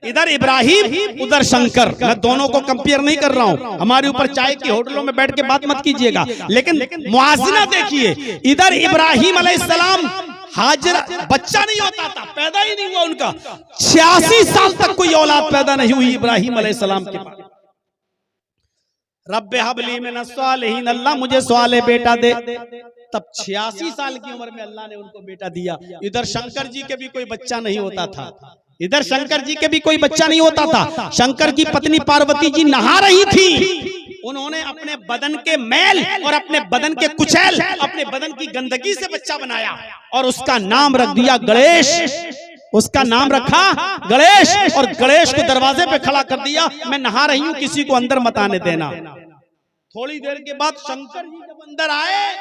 इधर इब्राहिम उधर शंकर। मैं दोनों को कंपेयर नहीं कर रहा हूं, हमारे ऊपर चाय की होटलों में बैठ के बात मत कीजिएगा, लेकिन मुआजिना देखिए। इधर इब्राहिम अलैहिस्सलाम हाजरा बच्चा नहीं होता था, पैदा ही नहीं हुआ उनका, 86 साल तक कोई औलाद पैदा नहीं हुई इब्राहिम अलैहिस्सलाम के पास। रब्बे हबली मिनस सालिहीन, अल्लाह मुझे साले बेटा दे। तब 86 साल की उम्र में अल्लाह ने उनको बेटा दिया। इधर शंकर जी के भी कोई बच्चा नहीं होता था, इधर शंकर जी के भी कोई बच्चा नहीं होता था। शंकर की पत्नी पार्वती जी नहा रही थी, उन्होंने अपने बदन के मैल और अपने बदन के कुचैल, अपने बदन की गंदगी से बच्चा बनाया और उसका नाम रख दिया गणेश। उसका नाम रखा गणेश और गणेश को दरवाजे पे खड़ा कर दिया, मैं नहा रही हूं, किसी को अंदर मत आने देना। थोड़ी देर के बाद शंकर जी जब अंदर आए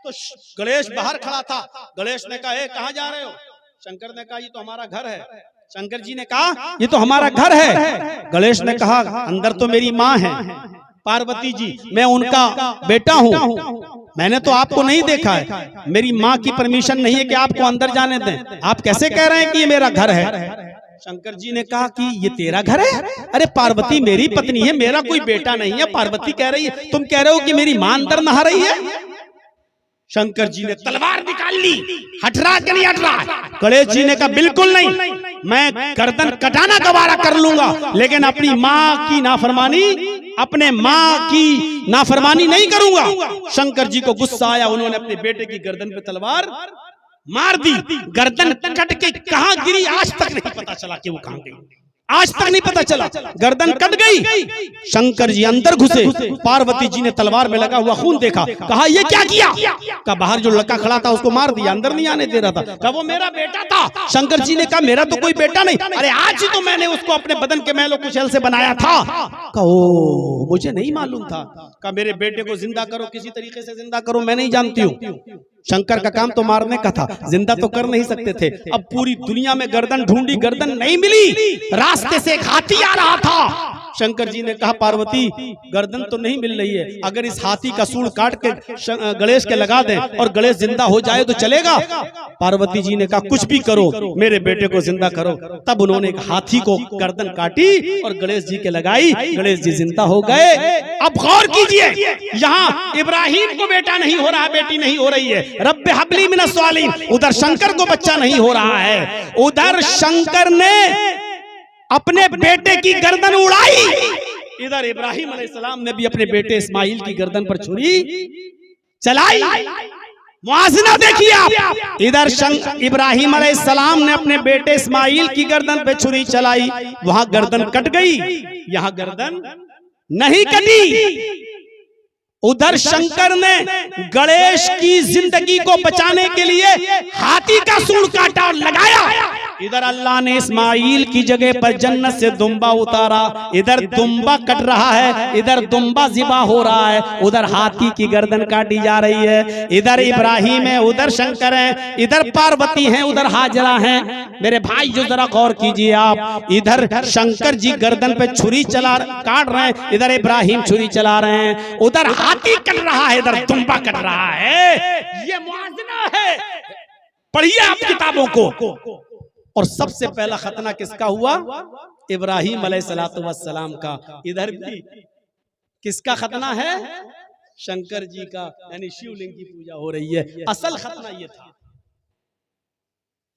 तो गणेश बाहर खड़ा था। गणेश ने कहा, कहां जा रहे हो? शंकर ने कहा, ये तो हमारा घर है। शंकर जी ने कहा, ये तो हमारा घर है। गणेश ने कहा, अंदर तो मेरी माँ है पार्वती जी, मैं उनका बेटा हूँ, मैंने तो आपको नहीं देखा है, मेरी माँ की परमिशन नहीं है कि आपको अंदर जाने दें, आप कैसे कह रहे हैं कि ये मेरा घर है? शंकर जी ने कहा कि ये तेरा घर है? अरे पार्वती मेरी पत्नी है, मेरा कोई बेटा नहीं है। पार्वती कह रही है, तुम कह रहे हो कि मेरी माँ अंदर नहा रही है? शंकर जी ने तलवार निकाल ली, हट रहा कि नहीं हट रहा? गणेश जी ने कहा, बिल्कुल नहीं, मैं गर्दन कटाना गवारा कर लूंगा, लेकिन अपनी माँ की नाफरमानी, अपने माँ की नाफरमानी नहीं करूंगा। शंकर जी को गुस्सा आया, उन्होंने अपने बेटे की गर्दन पे तलवार मार दी। गर्दन कट के कहां गिरी आज तक नहीं पता चला कि वो कहां गई, आज तक नहीं पता चला, गर्दन कट गई। शंकर जी अंदर घुसे, पार्वती जी ने तलवार में लगा हुआ खून देखा, कहा ये क्या किया? कहा बाहर जो लड़का खड़ा था उसको मार दिया, अंदर नहीं आने दे रहा था। कहा वो मेरा बेटा था। शंकर जी ने कहा, मेरा तो कोई बेटा नहीं, अरे आज ही तो मैंने उसको अपने बदन के मैलो कुचैल से बनाया था। कहा ओ मुझे नहीं मालूम था। कहा मेरे बेटे को जिंदा करो, किसी तरीके से जिंदा करो, मैं नहीं जानती हूँ। शंकर का काम तो मारने का था, जिंदा तो कर नहीं सकते थे। अब पूरी दुनिया में गर्दन ढूंढी, गर्दन नहीं मिली, रास्ते से एक हाथी आ रहा था। शंकर जी ने कहा, पार्वती गर्दन तो नहीं मिल रही है, अगर इस हाथी का सूंड काट के गणेश के लगा दें और गणेश जिंदा हो जाए तो चलेगा? पार्वती जी ने कहा, कुछ भी करो, मेरे बेटे को जिंदा करो। तब उन्होंने एक हाथी को गर्दन काटी और गणेश जी के लगाई, गणेश जी जिंदा हो गए। अब गौर कीजिए, यहाँ इब्राहिम को बेटा नहीं हो रहा, बेटी नहीं हो रही है, रब्बे हबली मिनस सालिहीन। उधर शंकर को बच्चा नहीं हो रहा है, उधर शंकर ने अपने बेटे की गर्दन उड़ाई, इधर इब्राहिम अलैहिस्सलाम ने भी अपने बेटे इस्माइल की गर्दन पर छुरी चलाई। मुआज़िना देखिए आप, इधर इब्राहिम अलैहिस्सलाम ने अपने बेटे इस्माइल की गर्दन पे छुरी चलाई, वहां गर्दन कट गई, यहां गर्दन नहीं कटी। उधर शंकर ने गणेश की जिंदगी को बचाने के लिए हाथी का सूंड काटा और लगाया। इधर अल्लाह ने इस्माइल की जगह पर जन्नत से दुम्बा उतारा, इधर दुम्बा कट रहा है, इधर दुम्बा ज़िबा हो रहा है, उधर हाथी की गर्दन काटी जा रही है। इधर इब्राहिम है, उधर शंकर है, इधर पार्वती है, उधर हाजरा है। मेरे भाई जो जरा गौर कीजिए आप, इधर शंकर जी गर्दन पे छुरी काट रहे हैं, इधर इब्राहिम छुरी चला रहे हैं, उधर हाथी कट रहा है, इधर दुम्बा कट रहा है। ये मुआज़िना है, पढ़िए आप किताबों को। और सबसे पहला खतना किसका हुआ? इब्राहिम अलैहिस्सलातु वस्सलाम का। इधर भी किसका खतना है? शंकर जी का, यानी शिवलिंग की पूजा हो रही है। असल खतना ये था,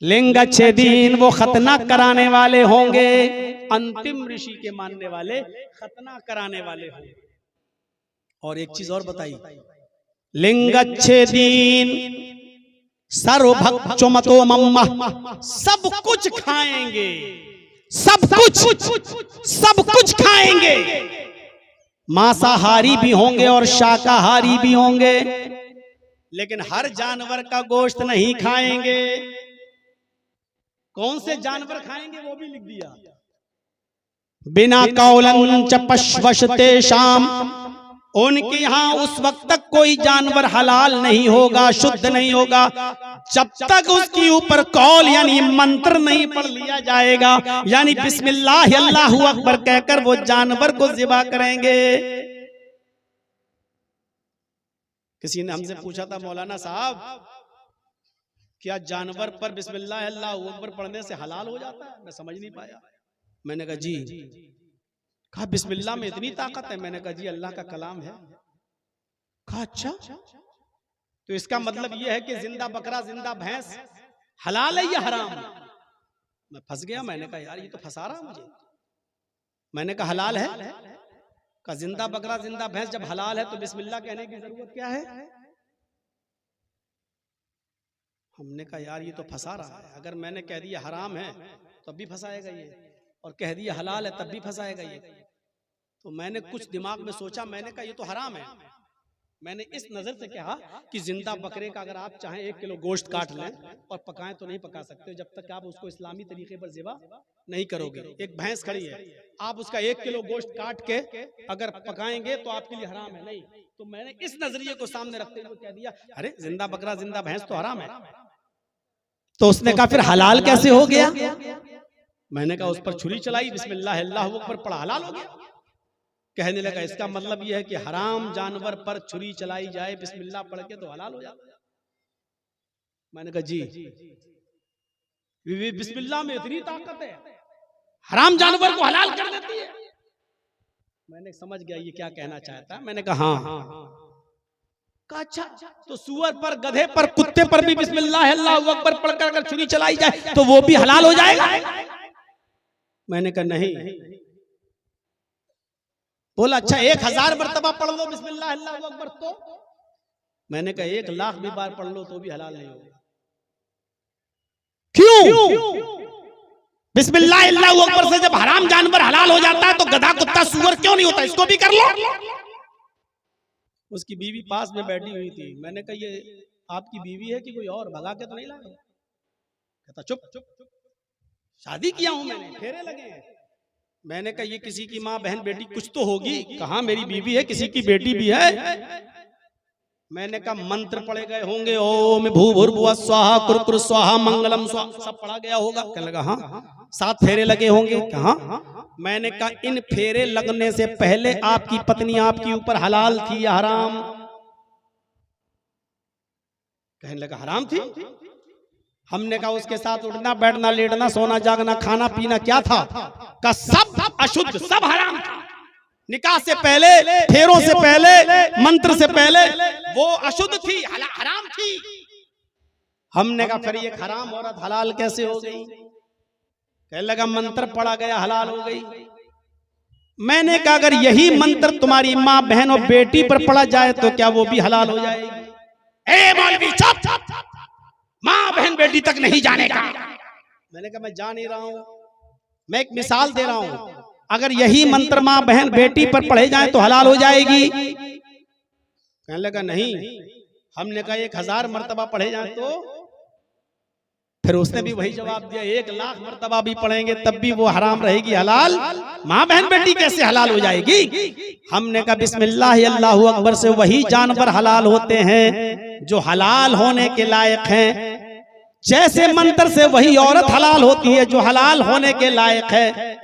लिंग अच्छे दिन वो खतना कराने वाले होंगे, अंतिम ऋषि के मानने वाले खतना कराने वाले होंगे। और एक चीज और बताई, लिंग अच्छे दिन सर्वभक्षमतो मम्मा, सब कुछ खाएंगे, सब कुछ खाएंगे, मांसाहारी भी होंगे और शाकाहारी भी होंगे, लेकिन हर जानवर का गोश्त नहीं खाएंगे। कौन से जानवर खाएंगे वो भी लिख दिया, बिना कौलन च पश्वशते शाम, उनके यहाँ उस वक्त तक कोई जानवर हलाल नहीं होगा, शुद्ध नहीं होगा, जब तक उसके ऊपर कौल यानी मंत्र नहीं पढ़ लिया जाएगा, यानी बिस्मिल्लाह अल्लाहु अकबर कहकर वो जानवर को ज़िबा करेंगे। किसी ने हमसे पूछा था, मौलाना साहब क्या जानवर पर बिस्मिल्लाह अल्लाहु अकबर पढ़ने से हलाल हो जाता है? मैं समझ नहीं पाया। मैंने कहा जी। कहा बिस्मिल्लाह में इतनी ताकत है? मैंने कहा जी अल्लाह का कलाम है। कहा अच्छा, तो इसका मतलब यह है कि जिंदा बकरा जिंदा भैंस हलाल है या हराम? मैं फंस गया। मैंने कहा यार ये तो फंसा रहा मुझे। मैंने कहा हलाल है? कहा जिंदा बकरा जिंदा भैंस जब हलाल है तो बिस्मिल्लाह कहने की जरूरत क्या है? हमने कहा यार ये तो फंसा रहा है। अगर मैंने कह दिया हराम है तब भी फंसाएगा ये, और कह दिया हलाल है तब भी फंसाएगा ये। तो मैंने कुछ दिमाग में सोचा, मैंने कहा ये तो हराम है। मैंने इस नजर से कहा कि जिंदा बकरे का अगर आप चाहें 1 किलो गोश्त काट लें और पकाएं तो नहीं पका सकते जब तक आप उसको इस्लामी तरीके पर ज़िबा नहीं करोगे। एक भैंस खड़ी है, आप उसका 1 किलो गोश्त काट के अगर पकाएंगे तो आपके लिए हराम है। नहीं, तो मैंने इस नजरिए को सामने रखते हुए कह दिया अरे जिंदा बकरा जिंदा भैंस तो हराम है। तो उसने कहा फिर हलाल कैसे हो गया? मैंने कहा उस पर छुरी चलाई, बिस्मिल्लाह अल्लाहु अकबर पढ़ा, हलाल हो गया। कहने लगा इसका मतलब यह है कि हराम जानवर पर छुरी चलाई जाए बिस्मिल्लाह पढ़ के तो हलाल हो जाता है। मैंने कहा जी बिस्मिल्लाह में इतनी ताकत है, हराम जानवर को हलाल कर देती है। मैंने समझ गया ये क्या कहना चाहता है। मैंने कहा हाँ। कहा अच्छा, तो सुअर पर, गधे पर, कुत्ते पर भी बिस्मिल्लाह अल्लाहु अकबर पढ़कर अगर छुरी चलाई जाए तो वो भी हलाल हो जाएगा? मैंने कहा नहीं। बोला अच्छा 1000 मरतबा पढ़ लो बिस्मिल्लाह अल्लाहु अकबर तो? मैंने कहा 1 लाख भी बार पढ़ लो तो भी हलाल नहीं होगा। क्यों? बिस्मिल्लाह अल्लाहु अकबर से जब हराम जानवर हलाल हो जाता है तो गधा कुत्ता सुअर क्यों नहीं होता? इसको भी कर लो। उसकी बीवी पास में बैठी हुई थी। मैंने कहा ये आपकी बीवी है कि कोई और, भगा के तो नहीं लाया? कहता चुप, शादी किया हूं मैंने, फेरे लगे हैं। मैंने कहा ये किसी की माँ बहन बेटी कुछ तो होगी। कहा मेरी बीवी है, किसी की बेटी भी है। मैंने कहा मंत्र पढ़े गए होंगे, ओम भूर्भुवः स्वाहा कुरकुर स्वाहा मंगलम स्वाहा, सब पढ़ा गया होगा। कहने लगा हाँ। 7 फेरे लगे होंगे। कहा? मैंने कहा इन फेरे लगने से पहले आपकी पत्नी आपके ऊपर हलाल थी या हराम? कहने लगा हराम थी। हमने कहा उसके साथ उठना बैठना लेटना सोना जागना खाना पीना क्या था? का सब अशुद्ध, सब हराम था। निकाह से पहले, फेरों से पहले, मंत्र से पहले वो अशुद्ध थी, हराम थी। हमने कहा फिर ये हराम औरत हलाल कैसे हो गई? कहने लगा मंत्र पढ़ा गया हलाल हो गई। मैंने कहा अगर यही मंत्र तुम्हारी माँ बहन और बेटी पर पढ़ा जाए तो क्या वो भी हलाल हो जाएगी? ए मौलवी चुप, माँ बहन बेटी तक नहीं जाने का। मैंने कहा मैं जा नहीं रहा हूं, मैं एक मिसाल दे रहा हूं। अगर यही मंत्र माँ बहन बेटी पर पढ़े जाए तो हलाल हो जाएगी? कहने लगा नहीं। हमने कहा 1000 मरतबा पढ़े जाए तो? फिर उसने भी वही जवाब दिया 1 लाख मरतबा भी पढ़ेंगे तब भी वो हराम रहेगी, हलाल माँ बहन बेटी कैसे हलाल हो जाएगी? हमने कहा बिस्मिल्लाह अल्लाहु अकबर से वही जानवर हलाल होते हैं जो हलाल होने के लायक हैं। जैसे मंत्र से वही औरत हलाल होती है जो हलाल होने के लायक है।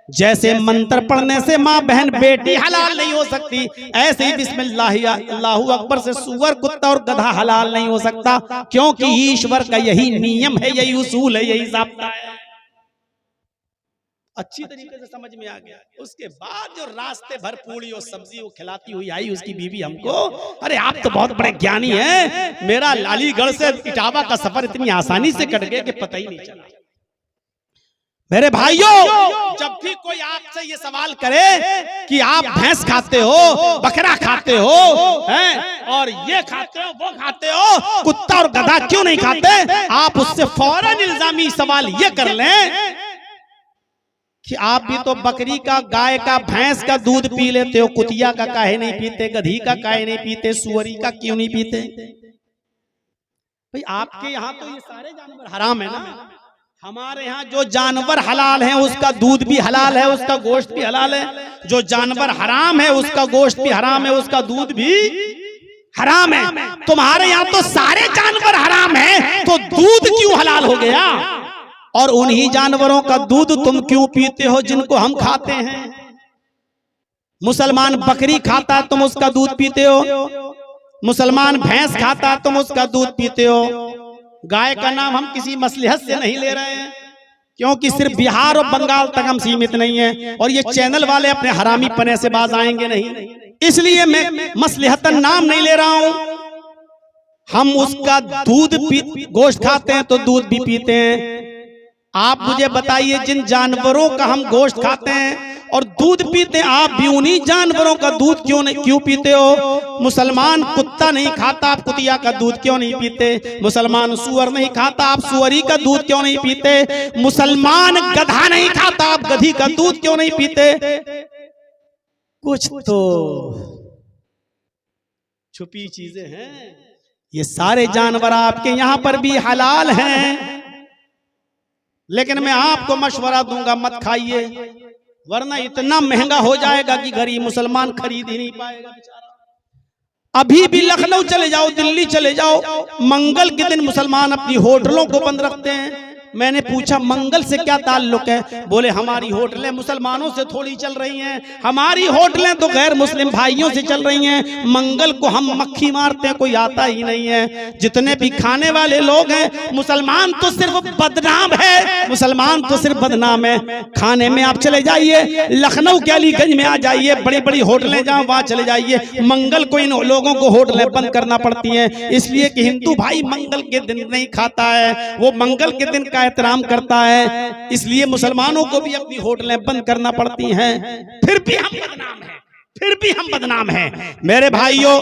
जैसे मंत्र पढ़ने से माँ बहन बेटी हलाल नहीं हो सकती, ऐसे ही बिस्मिल्लाह अल्लाहु अकबर से सुअर कुत्ता और गधा हलाल नहीं हो सकता, क्योंकि ईश्वर का यही नियम है, यही उसूल है, यही ज़ाब्ता है। अच्छी तरीके से समझ में आ गया। उसके बाद जो रास्ते भर पूड़ी और सब्जी वो खिलाती हुई आई उसकी बीवी हमको, अरे आप तो बहुत बड़े ज्ञानी हैं, मेरा लालीगढ़ से इटावा का सफर इतनी आसानी से कट गया कि पता ही नहीं चला। मेरे भाइयों, जब भी कोई आपसे ये सवाल करे कि आप भैंस खाते हो, बकरा खाते हो, हैं, और ये खाते हो, वो खाते हो, कुत्ता और गधा क्यों नहीं खाते, आप उससे फौरन इल्जामी सवाल ये कर लें कि आप भी तो बकरी का, गाय का, भैंस का दूध पी लेते हो, कुतिया का काहे नहीं पीते, गधी का काहे नहीं पीते, सुअरी का क्यों नहीं पीते? भाई आपके यहाँ तो ये सारे जानवर हराम है ना। हमारे यहाँ जो जानवर हलाल है उसका दूध भी हलाल है, उसका गोश्त भी हलाल है। जो जानवर हराम है उसका गोश्त भी हराम है, उसका दूध भी हराम है। तुम्हारे यहाँ तो सारे जानवर हराम है, तो दूध क्यों हलाल हो गया? और उन्हीं जानवरों का दूध तुम क्यों पीते हो जिनको हम खाते हैं? मुसलमान बकरी खाता तुम उसका दूध पीते हो, मुसलमान भैंस खाता तुम उसका दूध पीते हो। गाय का नाम हम किसी मसलहत से नहीं ले रहे हैं, क्योंकि सिर्फ बिहार और बंगाल तक हम सीमित नहीं है, और ये चैनल वाले अपने हरामी पने से बाज आएंगे नहीं। इसलिए मैं मसलहतन नाम नहीं ले रहा हूं। हम उसका दूध गोश्त खाते हैं तो दूध भी पीते हैं। आप मुझे बताइए, जिन जानवरों का हम गोश्त खाते हैं और दूध पीते हैं, आप भी उन्हीं जानवरों का दूध क्यों पीते हो? मुसलमान कुत्ता नहीं खाता, आप कुतिया का दूध क्यों नहीं पीते? मुसलमान सुअर नहीं खाता, आप सुअरी का दूध क्यों नहीं पीते? मुसलमान गधा नहीं खाता, आप गधी का दूध क्यों नहीं पीते? कुछ तो छुपी चीजें हैं। ये सारे जानवर आपके यहां पर भी हलाल हैं, लेकिन मैं आपको मशवरा दूंगा, मत खाइए, वरना इतना महंगा हो जाएगा कि गरीब मुसलमान खरीद ही नहीं पाएगा बेचारा। अभी भी लखनऊ चले जाओ, दिल्ली चले जाओ, मंगल के दिन मुसलमान अपनी होटलों को बंद रखते हैं। मैंने पूछा मंगल से क्या ताल्लुक है? बोले हमारी होटलें मुसलमानों से थोड़ी चल रही हैं, हमारी होटलें तो गैर मुस्लिम भाइयों से चल रही हैं। मंगल को हम मक्खी मारते हैं, कोई आता ही नहीं है। जितने भी खाने वाले लोग हैं, मुसलमान तो सिर्फ बदनाम है, मुसलमान तो सिर्फ बदनाम है। खाने में आप चले जाइए, लखनऊ के अलीगंज में आ जाइए, बड़ी बड़ी होटलें जहां वहां चले जाइए, मंगल को इन लोगों को होटलें बंद करना पड़ती हैं, इसलिए कि हिंदू भाई मंगल के दिन नहीं खाता है, वो मंगल के दिन का एहतराम करता है, इसलिए मुसलमानों को भी अपनी होटलें बंद करना पड़ती हैं। फिर भी हम बदनाम हैं, फिर भी हम बदनाम हैं। मेरे भाइयों,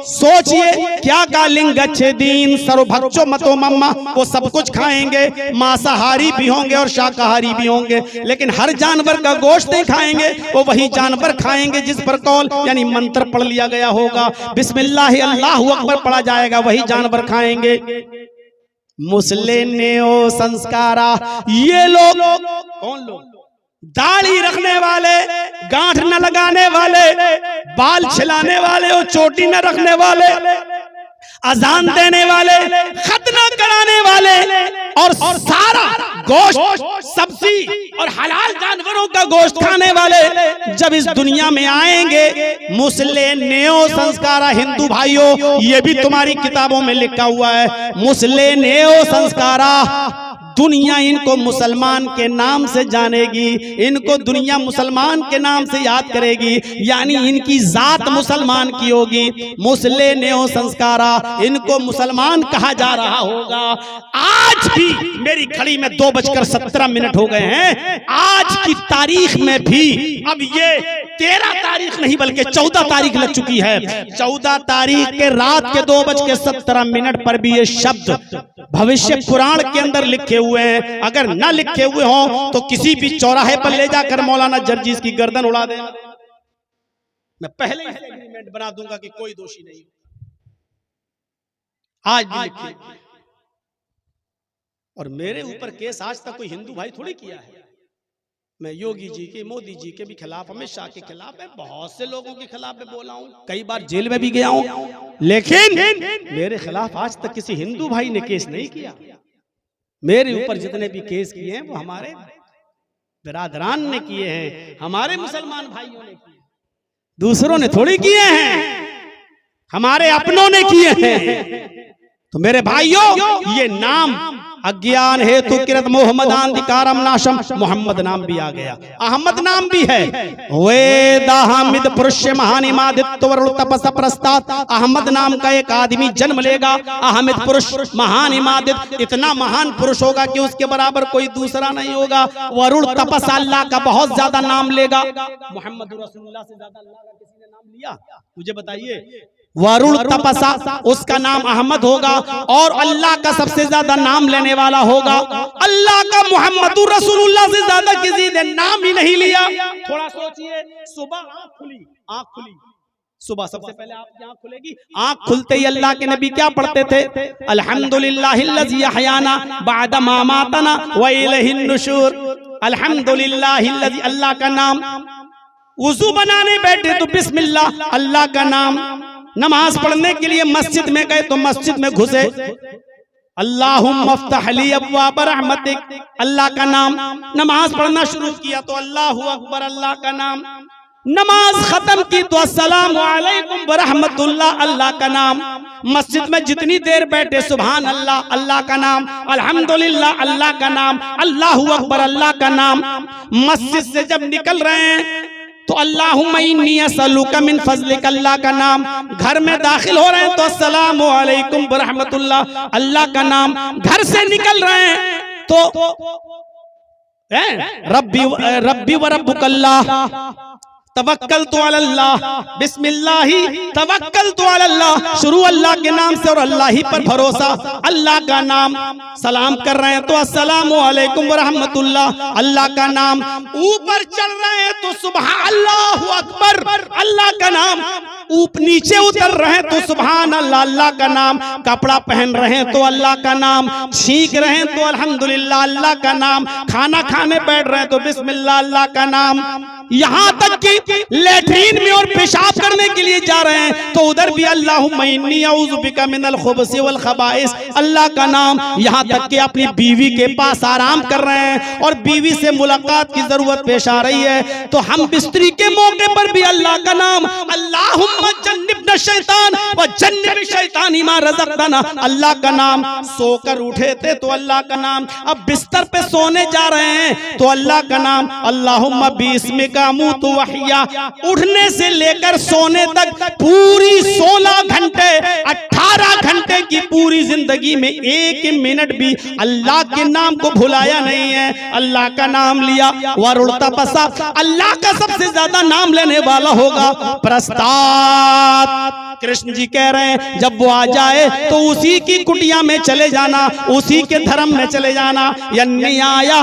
सोचिए, क्या गालिंग अच्छे दीन सर्वभक्षो मतो मम्मा, वो सब कुछ खाएंगे, मांसाहारी भी होंगे और शाकाहारी भी होंगे, लेकिन हर जानवर का गोश्त नहीं खाएंगे। वो वही जानवर खाएंगे जिस पर कौल यानी मंत्र पढ़ लिया गया होगा, बिस्मिल्लाह अल्लाहु अकबर पढ़ा जाएगा, वही जानवर खाएंगे। मुस्लिम नेओ संस्कारा, ये लोग कौन लोग? दाढ़ी रखने वाले, गांठ न लगाने वाले, बाल छिलाने वाले और चोटी न रखने वाले, अजान देने वाले, खतना कराने वाले, और सारा गोश्त सब्जी और हलाल जानवरों का गोश्त खाने वाले जब इस दुनिया में आएंगे, मुस्लिम नेओ संस्कारा, हिंदू भाइयों, ये भी तुम्हारी किताबों में लिखा हुआ है, मुस्लिम नेओ संस्कारा, दुनिया इनको मुसलमान के नाम से जानेगी, इनको दुनिया मुसलमान के नाम से याद करेगी, यानी इनकी जात मुसलमान की होगी। मुस्लिम नेओ संस्कारा, इनको मुसलमान कहा जा रहा होगा। आज भी मेरी घड़ी में 2:17 हो गए हैं, आज की तारीख में भी, अब ये 13 तारीख नहीं बल्कि 14 तारीख लग चुकी है, 14 तारीख के रात के 2:17 पर भी ये शब्द भविष्य पुराण के अंदर लिखे हुए हैं। अगर ना लिखे हुए हों तो किसी भी चौराहे पर ले जाकर मौलाना जर्जीस की गर्दन उड़ा दे। मैं पहले ही एग्रीमेंट बना दूंगा कि कोई दोषी नहीं। आज भी लिखे, और मेरे ऊपर केस आज तक कोई हिंदू भाई थोड़ी किया है। मैं योगी जी के, मोदी जी के भी खिलाफ, अमित शाह के खिलाफ है, बहुत से लोगों के खिलाफ मैं बोला हूं, कई बार जेल में भी गया हूं, लेकिन मेरे खिलाफ आज तक किसी हिंदू भाई ने केस नहीं किया। मेरे ऊपर जितने भी केस किए हैं वो हमारे बिरादरान ने किए हैं, हमारे मुसलमान भाइयों ने किए, दूसरों ने थोड़ी किए हैं, हमारे अपनों ने किए हैं। तो मेरे भाइयों, ये नाम अज्ञान हेतु किरत मोहम्मदान दिकारम नाशम, मोहम्मद नाम भी आ गया, अहमद नाम भी है। वेद हामिद पुरुष महानिमादित्य वरुण तपस प्रस्ताद, अहमद नाम का एक आदमी जन्म लेगा, अहमद पुरुष महानिमादित, इतना महान पुरुष होगा कि उसके बराबर कोई दूसरा नहीं होगा। वरुण तपस, अल्लाह का बहुत ज्यादा नाम लेगा। मोहम्मद रसूलुल्लाह से ज्यादा अल्लाह का किसी ने नाम लिया? मुझे बताइए। वरुण तपसा, उसका नाम अहमद होगा, और अल्लाह का सबसे ज्यादा नाम लेने वाला होगा। अल्लाह का मोहम्मद रसूलुल्लाह से ज्यादा किसी ने नाम ही नहीं लिया। थोड़ा सोचिए, सुबह आंख खुली, सुबह सबसे पहले आपकी आंख खुलेगी, आंख खुलते ही अल्लाह के नबी क्या पढ़ते थे? अल्हम्दुलिल्लाहिल्लज़ी अहयाना बअद मा मातना व इलैहिन नुशूर। अल्हम्दुलिल्लाहिल्लज़ी, अल्लाह का नाम। वुजू बनाने बैठे तो बिस्मिल्लाह, अल्लाह का नाम। नमाज पढ़ने के लिए मस्जिद में गए तो मस्जिद में घुसे, अल्लाहुम्मा फ़्तह ली अब्वाब रहमतिक, अल्लाह का नाम। नमाज पढ़ना शुरू किया तो अल्लाहु अकबर, अल्लाह का नाम। नमाज खत्म की तो अस्सलामु अलैकुम व रहमतुल्लाह अल्लाह का नाम। मस्जिद में जितनी देर बैठे सुभान अल्लाह अल्लाह का नाम, अल्हम्दुलिल्लाह अल्लाह का नाम, अल्लाहु अकबर अल्लाह का नाम। मस्जिद से जब निकल रहे हैं तो अल्लाहुम्मा इन्नी असअलुका मिन फज़लिक अल्लाह का नाम। घर में दाखिल हो रहे हैं तो अस्सलामु अलैकुम व रहमतुल्लाह अल्लाह का नाम। घर से निकल रहे हैं तो रब्बी व रब्बुकल्लाह तवक्कलतु अलल्लाह बिस्मिल्लाही तवक्कलतु अलल्लाह। शुरू अल्लाह के नाम से और अल्लाह ही पर भरोसा, अल्लाह का नाम। सलाम कर रहे हैं तो अस्सलामु अलैकुम व रहमतुल्लाह अल्लाह का नाम। ऊपर चल रहे हैं तो सुबहान अल्लाहु अकबर अल्लाह का नाम। नीचे उतर रहे हैं तो सुबहान अल्लाह अल्लाह का नाम। कपड़ा पहन रहे हैं तो अल्लाह का नाम। छींक रहे हैं तो अल्हम्दुलिल्लाह अल्लाह का नाम। खाना खाने बैठ रहे हैं तो बिस्मिल्लाह अल्लाह का नाम। यहाँ तक कि लेटरीन में और पेशाब करने के लिए जा रहे हैं तो उधर भी अल्लाहुम्मा इन्नी अऊज़ु बिका मिनल खुबुसी वल खबाइस अल्लाह का नाम। यहाँ तक कि अपनी बीवी के पास आराम कर रहे हैं और बीवी से मुलाकात की जरूरत पेश आ रही है तो हम बिस्तरी के मौके पर भी अल्लाह का नाम, अल्लाहुम्मा जन्निबना शैतान व जन्निब शैतान मा रज़क़तना अल्लाह का नाम। सोकर उठे थे तो अल्लाह का नाम। अब बिस्तर पे सोने जा रहे हैं तो अल्लाह का नाम, अल्लाहुम्मा बिस्मिका अमूतु व अहया। उठने से लेकर सोने तक पूरी 16 घंटे 18 घंटे की पूरी जिंदगी में 1 मिनट भी अल्लाह के नाम को भुलाया नहीं है। अल्लाह का नाम लिया वरुड़ता पसा। अल्लाह का सबसे ज्यादा नाम लेने वाला होगा प्रस्ताव। कृष्ण जी कह रहे हैं जब वो आ जाए तो उसी की कुटिया में चले जाना, उसी के धर्म में चले जाना। या नहीं आया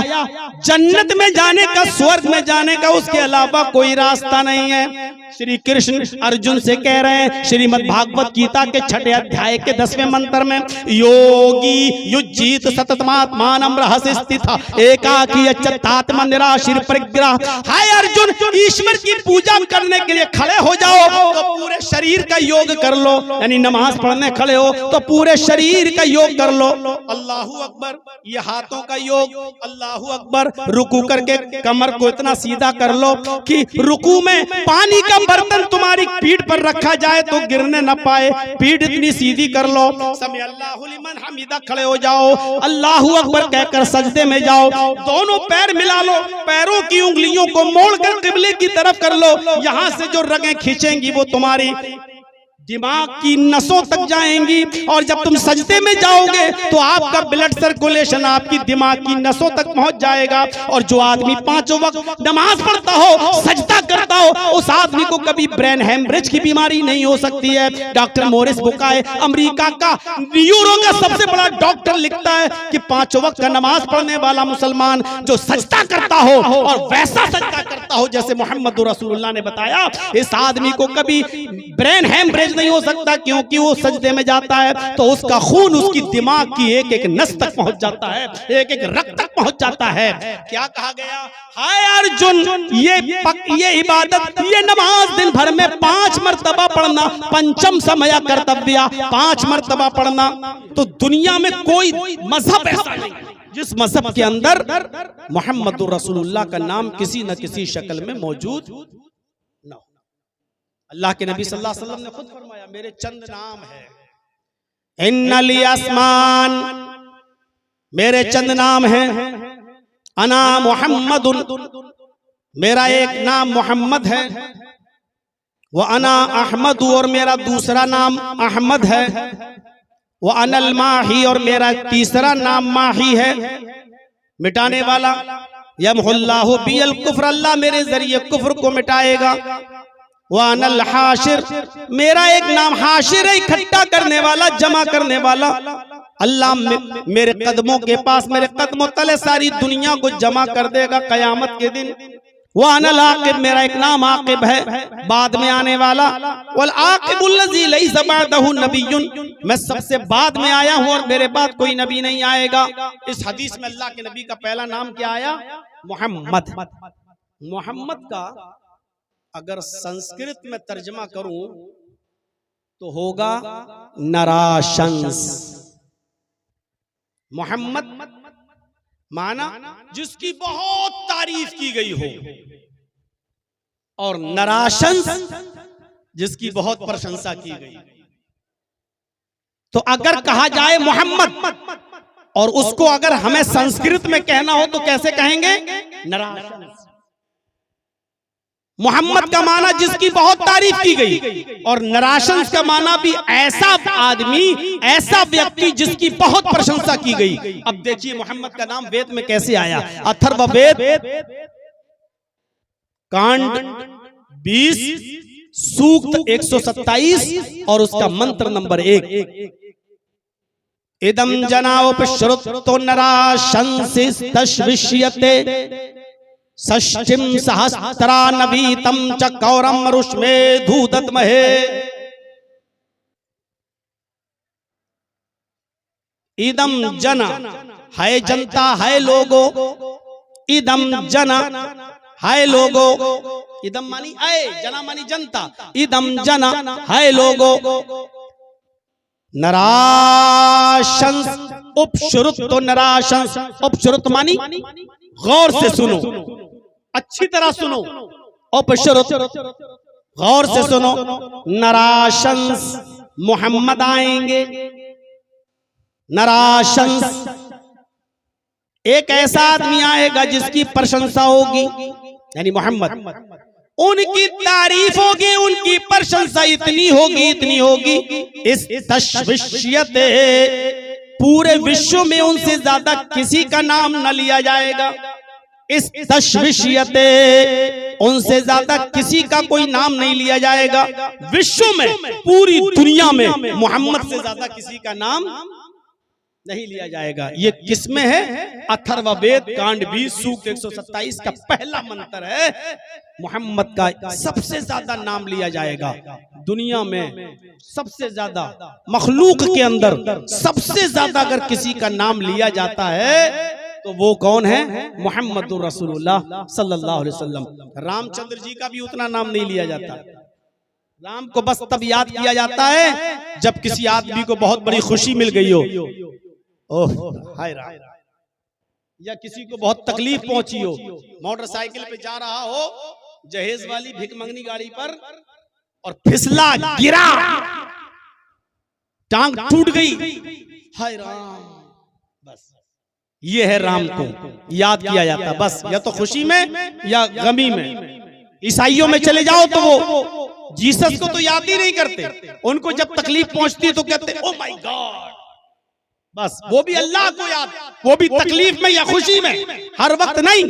जन्नत में जाने का, स्वर्ग में जाने का, उसके अलावा कोई रास्ता नहीं है। श्री कृष्ण अर्जुन से कह रहे हैं श्रीमद् भागवत गीता के 6 अध्याय के 10वें मंत्र में, योगी युज्जीत सततमात्मानं रहस्य स्थिता एकाकी अच्युतात्मा निराशीर परिग्रह। हाय अर्जुन, ईश्वर की पूजा करने के लिए खड़े हो जाओ तो पूरे शरीर का योग कर लो, यानी नमाज पढ़ने खड़े हो तो पूरे शरीर का योग कर लो। अल्लाहू अकबर, ये हाथों का योग, अल्लाहू अकबर। रुकू करके कमर को इतना सीधा कर लो कि रुकू में पानी का बर्तन तुम्हारी पीठ पर रखा जाए तो गिरने न पाए, पीठ इतनी सीधी कर लो। समी अल्लाहु लिमन हमीदा, खड़े हो जाओ, अल्लाहू अकबर कहकर सजदे में जाओ। दोनों पैर मिला लो, पैरों की उंगलियों को मोड़कर किबले की तरफ कर लो। यहां से जो रगें खींचेंगी वो तुम्हारी दिमाग की नसों तक जाएंगी और जब तुम सजदे में जाओगे तो आपका ब्लड सर्कुलेशन आपकी दिमाग की नसों तक पहुंच जाएगा। और जो आदमी 5 वक्त नमाज पढ़ता हो, सजदा करता हो, उस आदमी को कभी ब्रेन हेमरेज की बीमारी नहीं हो सकती है। डॉक्टर मोरिस बुकाय, अमेरिका का न्यूरो का सबसे बड़ा डॉक्टर, लिखता है कि 5 वक्त का नमाज पढ़ने वाला मुसलमान जो सजदा करता हो और वैसा सजदा करता हो जैसे मोहम्मद रसूलुल्लाह ने बताया, इस आदमी को कभी ब्रेन हेमरेज नहीं हो सकता, क्योंकि वो सजदे में जाता है तो उसका खून उसकी दिमाग की एक एक नस तक पहुंच जाता है, एक एक रक्त तक पहुंच जाता है। क्या कहा गया? हाय अर्जुन, ये इबादत, ये नमाज दिन भर में 5 मर्तबा पढ़ना, पंचम समय कर्तव्य, 5 मर्तबा पढ़ना। तो दुनिया में कोई मजहब ऐसा नहीं जिस मजहब के अंदर मोहम्मद रसूलुल्लाह का नाम किसी न किसी शक्ल में मौजूद न हो। अल्लाह के नबी सल्लल्लाहु अलैहि वसल्लम ने खुद फरमाया, मेरे चंद नाम है। इन्नली आसमान, मेरे चंद नाम है। अना मोहम्मदुन, मेरा एक नाम मोहम्मद है। वो अना अहमद, और मेरा दूसरा नाम अहमद है। वो अनल माही, और मेरा तीसरा नाम माही है, मिटाने वाला। यमहुल्लाहु बिल कुफ्र, अल्लाह मेरे जरिए कुफ्र को मिटाएगा। वानल हाशिर, मेरा एक नाम हाशिर है, इकट्ठा करने वाला, जमा करने वाला। अल्लाह मेरे कदमों के पास, मेरे कदमों तले सारी दुनिया को जमा कर देगा कयामत के दिन। वानल आकिब, मेरा एक नाम आकिब है, बाद में आने वाला। वल आकिबुल्लज़ी लैसा बअदहु नबियुन, मैं सबसे बाद में आया हूँ और मेरे बाद कोई नबी नहीं आएगा। इस हदीस में अल्लाह के नबी का पहला नाम क्या आया? मोहम्मद। मोहम्मद का अगर संस्कृत में तर्जमा करूं तो होगा नराशंस। मोहम्मद माना जिसकी बहुत तारीफ की गई हो और नराशंस जिसकी बहुत प्रशंसा की गई। तो अगर कहा जाए मोहम्मद और उसको अगर हमें संस्कृत में कहना हो तो कैसे कहेंगे? नराशंस। मोहम्मद का माना जिसकी बहुत तारीफ की गई, और नराशंस का माना भी ऐसा आदमी, ऐसा व्यक्ति जिसकी बहुत प्रशंसा की गई। अब देखिए मोहम्मद का नाम वेद में कैसे आया। अथर्ववेद कांड 20 सूक्त 127 और उसका मंत्र नंबर 1। इदम जनाउपश्रुतो नराशंसिस्तश्विष्यते षष्ठिं सहस्रानवीतं च कौरम रुष्मे धूदत्महे। इदम जना है जनता, है लोगो। इदम जना है लोगो। इदम मानी आए, जना मानी जनता। इदम जना है लोगो। नराशंस उपश्रुत, तो नराशंस उपश्रुत मानी गौर से सुनो, अच्छी तरह सुनो। उपश्रुत गौर से सुनो। नराशंस मोहम्मद आएंगे। नराशंस एक ऐसा आदमी आएगा जिसकी प्रशंसा होगी, यानी मोहम्मद। उनकी तारीफ होगी, उनकी प्रशंसा इतनी होगी, इतनी होगी। इस तश्विष्यते, पूरे विश्व में उनसे ज्यादा किसी का नाम न लिया जाएगा। इस तश्विष्यते, उनसे ज्यादा किसी का कोई नाम नहीं लिया जाएगा। विश्व में, पूरी दुनिया में मोहम्मद से ज्यादा किसी का नाम नहीं लिया जाएगा। ये किसमें है? अथर्ववेद कांड 20 सूक्त 127 का पहला मंत्र है। मोहम्मद का सबसे ज्यादा नाम लिया जाएगा दुनिया में। सबसे ज्यादा मखलूक के अंदर सबसे ज्यादा अगर किसी का नाम लिया जाता है तो वो कौन है? मुहम्मदुर रसूलुल्लाह सल्लल्लाहु अलैहि वसल्लम। रामचंद्र जी का भी उतना नाम नहीं लिया जाता। राम को बस तब याद किया जाता है जब किसी आदमी को बहुत बड़ी खुशी मिल गई हो, ओह हाय राम, या किसी को बहुत तकलीफ पहुंची हो, मोटरसाइकिल पे जा रहा हो जहेज वाली भिकमंगनी गाड़ी पर और फिसला, गिरा, टांग टूट गई, हाय राम। बस ये है राम को याद किया जाता, बस या तो खुशी में या गमी में। ईसाइयों में चले जाओ तो वो जीसस को तो याद ही नहीं करते, उनको जब तकलीफ पहुंचती है तो कहते ओ माय गॉड। बस वो भी अल्लाह को याद, वो भी तकलीफ में या खुशी में, हर वक्त नहीं।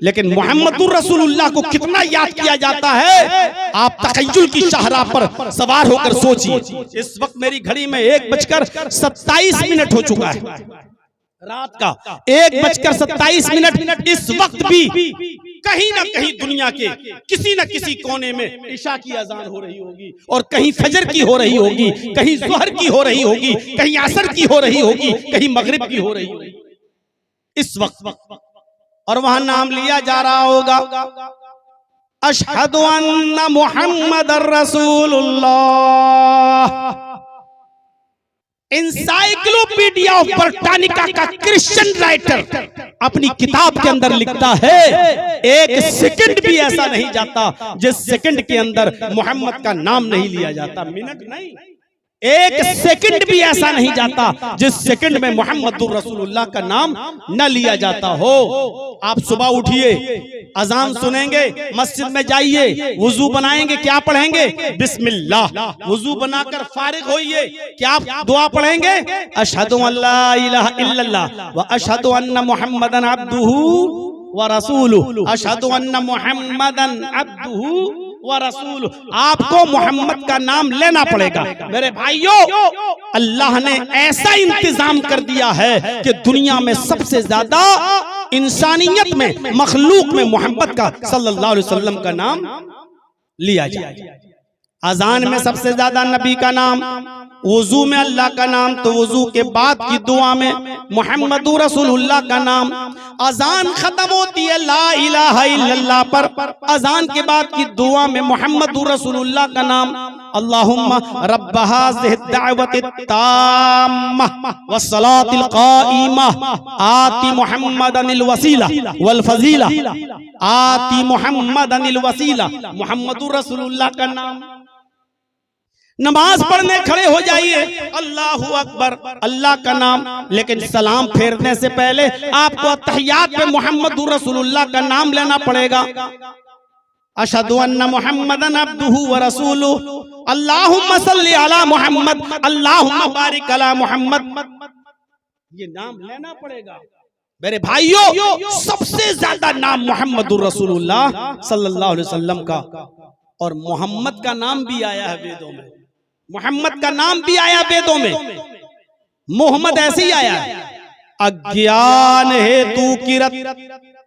लेकिन मोहम्मदुर रसूलुल्लाह को कितना याद किया जाता है, आप तखय्युल की शाहराह पर सवार होकर सोचिए। इस वक्त मेरी घड़ी में 1:27 हो चुका है रात का, 1:27। इस वक्त भी कहीं ना कहीं दुनिया के किसी न किसी कोने में इशा की अजान हो रही होगी, और कहीं फजर की हो रही होगी, कहीं ज़ोहर की हो रही होगी, कहीं असर की हो रही होगी, कहीं मगरिब की हो रही होगी इस वक्त। और वहां नाम लिया जा रहा होगा, अशहदु अन्ना मुहम्मदर रसूलुल्लाह। इंसाइक्लोपीडिया ऑफ ब्रिटानिका का क्रिश्चियन राइटर अपनी किताब के अंदर लिखता है, एक सेकंड भी ऐसा नहीं जाता जिस सेकंड के अंदर मोहम्मद का नाम नहीं लिया जाता। मिनट नहीं, एक सेकंड भी ऐसा नहीं जाता जिस सेकंड में मोहम्मदुर रसूलुल्लाह का नाम न लिया जाता हो। आप सुबह उठिए, अजान सुनेंगे, मस्जिद में जाइए, वुजू बनाएंगे, क्या पढ़ेंगे? बिस्मिल्लाह। वुजू बनाकर फारिग होइए, क्या दुआ पढ़ेंगे? अशहदु अल्ला इलाहा इल्लल्लाह व अशहदु अन्ना मुहम्मदन अब्दुहु व रसूलुहु। अशहदु अन्ना मुहम्मदन अब्दुहु व रसूल। आपको मोहम्मद का नाम लेना पड़ेगा मेरे भाइयों। अल्लाह ने ऐसा इंतजाम कर दिया है कि दुनिया में सबसे ज्यादा इंसानियत में, मखलूक में मोहम्मद का सल्लल्लाहु अलैहि वसल्लम का नाम लिया जाए। अजान में सबसे ज्यादा नबी का नाम, वुजू में अल्लाह का नाम, तो वुजू के बाद की दुआ में मुहम्मदुर रसूलुल्लाह का नाम। अजान खत्म होती है ला इलाहा इल्लल्लाह पर, अजान के बाद की दुआ में मुहम्मदुर रसूलुल्लाह का नाम। अल्लाहुम्मा रब्ब हाज़िहि दावतित ताम्मा वस्सलातिल क़ाइमा आति मुहम्मदनिल वसीला वल फजीला, आति मुहम्मदनिल वसीला, मुहम्मदुर रसूलुल्लाह का नाम। नमाज पढ़ने खड़े हो जाइए, अल्लाहु अकबर, अल्लाह का नाम, लेकिन सलाम फेरने से पहले आपको अत्तहियात पे मुहम्मदुर रसूलुल्लाह का नाम लेना पड़ेगा। अशहदु अन्ना मुहम्मदन अब्दुहु व रसूलुहु, अल्लाहुम्मा सल्लि अला मुहम्मद, अल्लाहुम्मा बारिक अला मुहम्मद, ये नाम लेना पड़ेगा। मेरे भाइयों, सबसे ज्यादा नाम मुहम्मदुर रसूलुल्लाह सल्लल्लाहु अलैहि वसल्लम का, और मोहम्मद का नाम भी आया है वेदों में, मोहम्मद का नाम भी आया वेदों में, मोहम्मद ऐसे ही आया है। अज्ञान हेतु किरत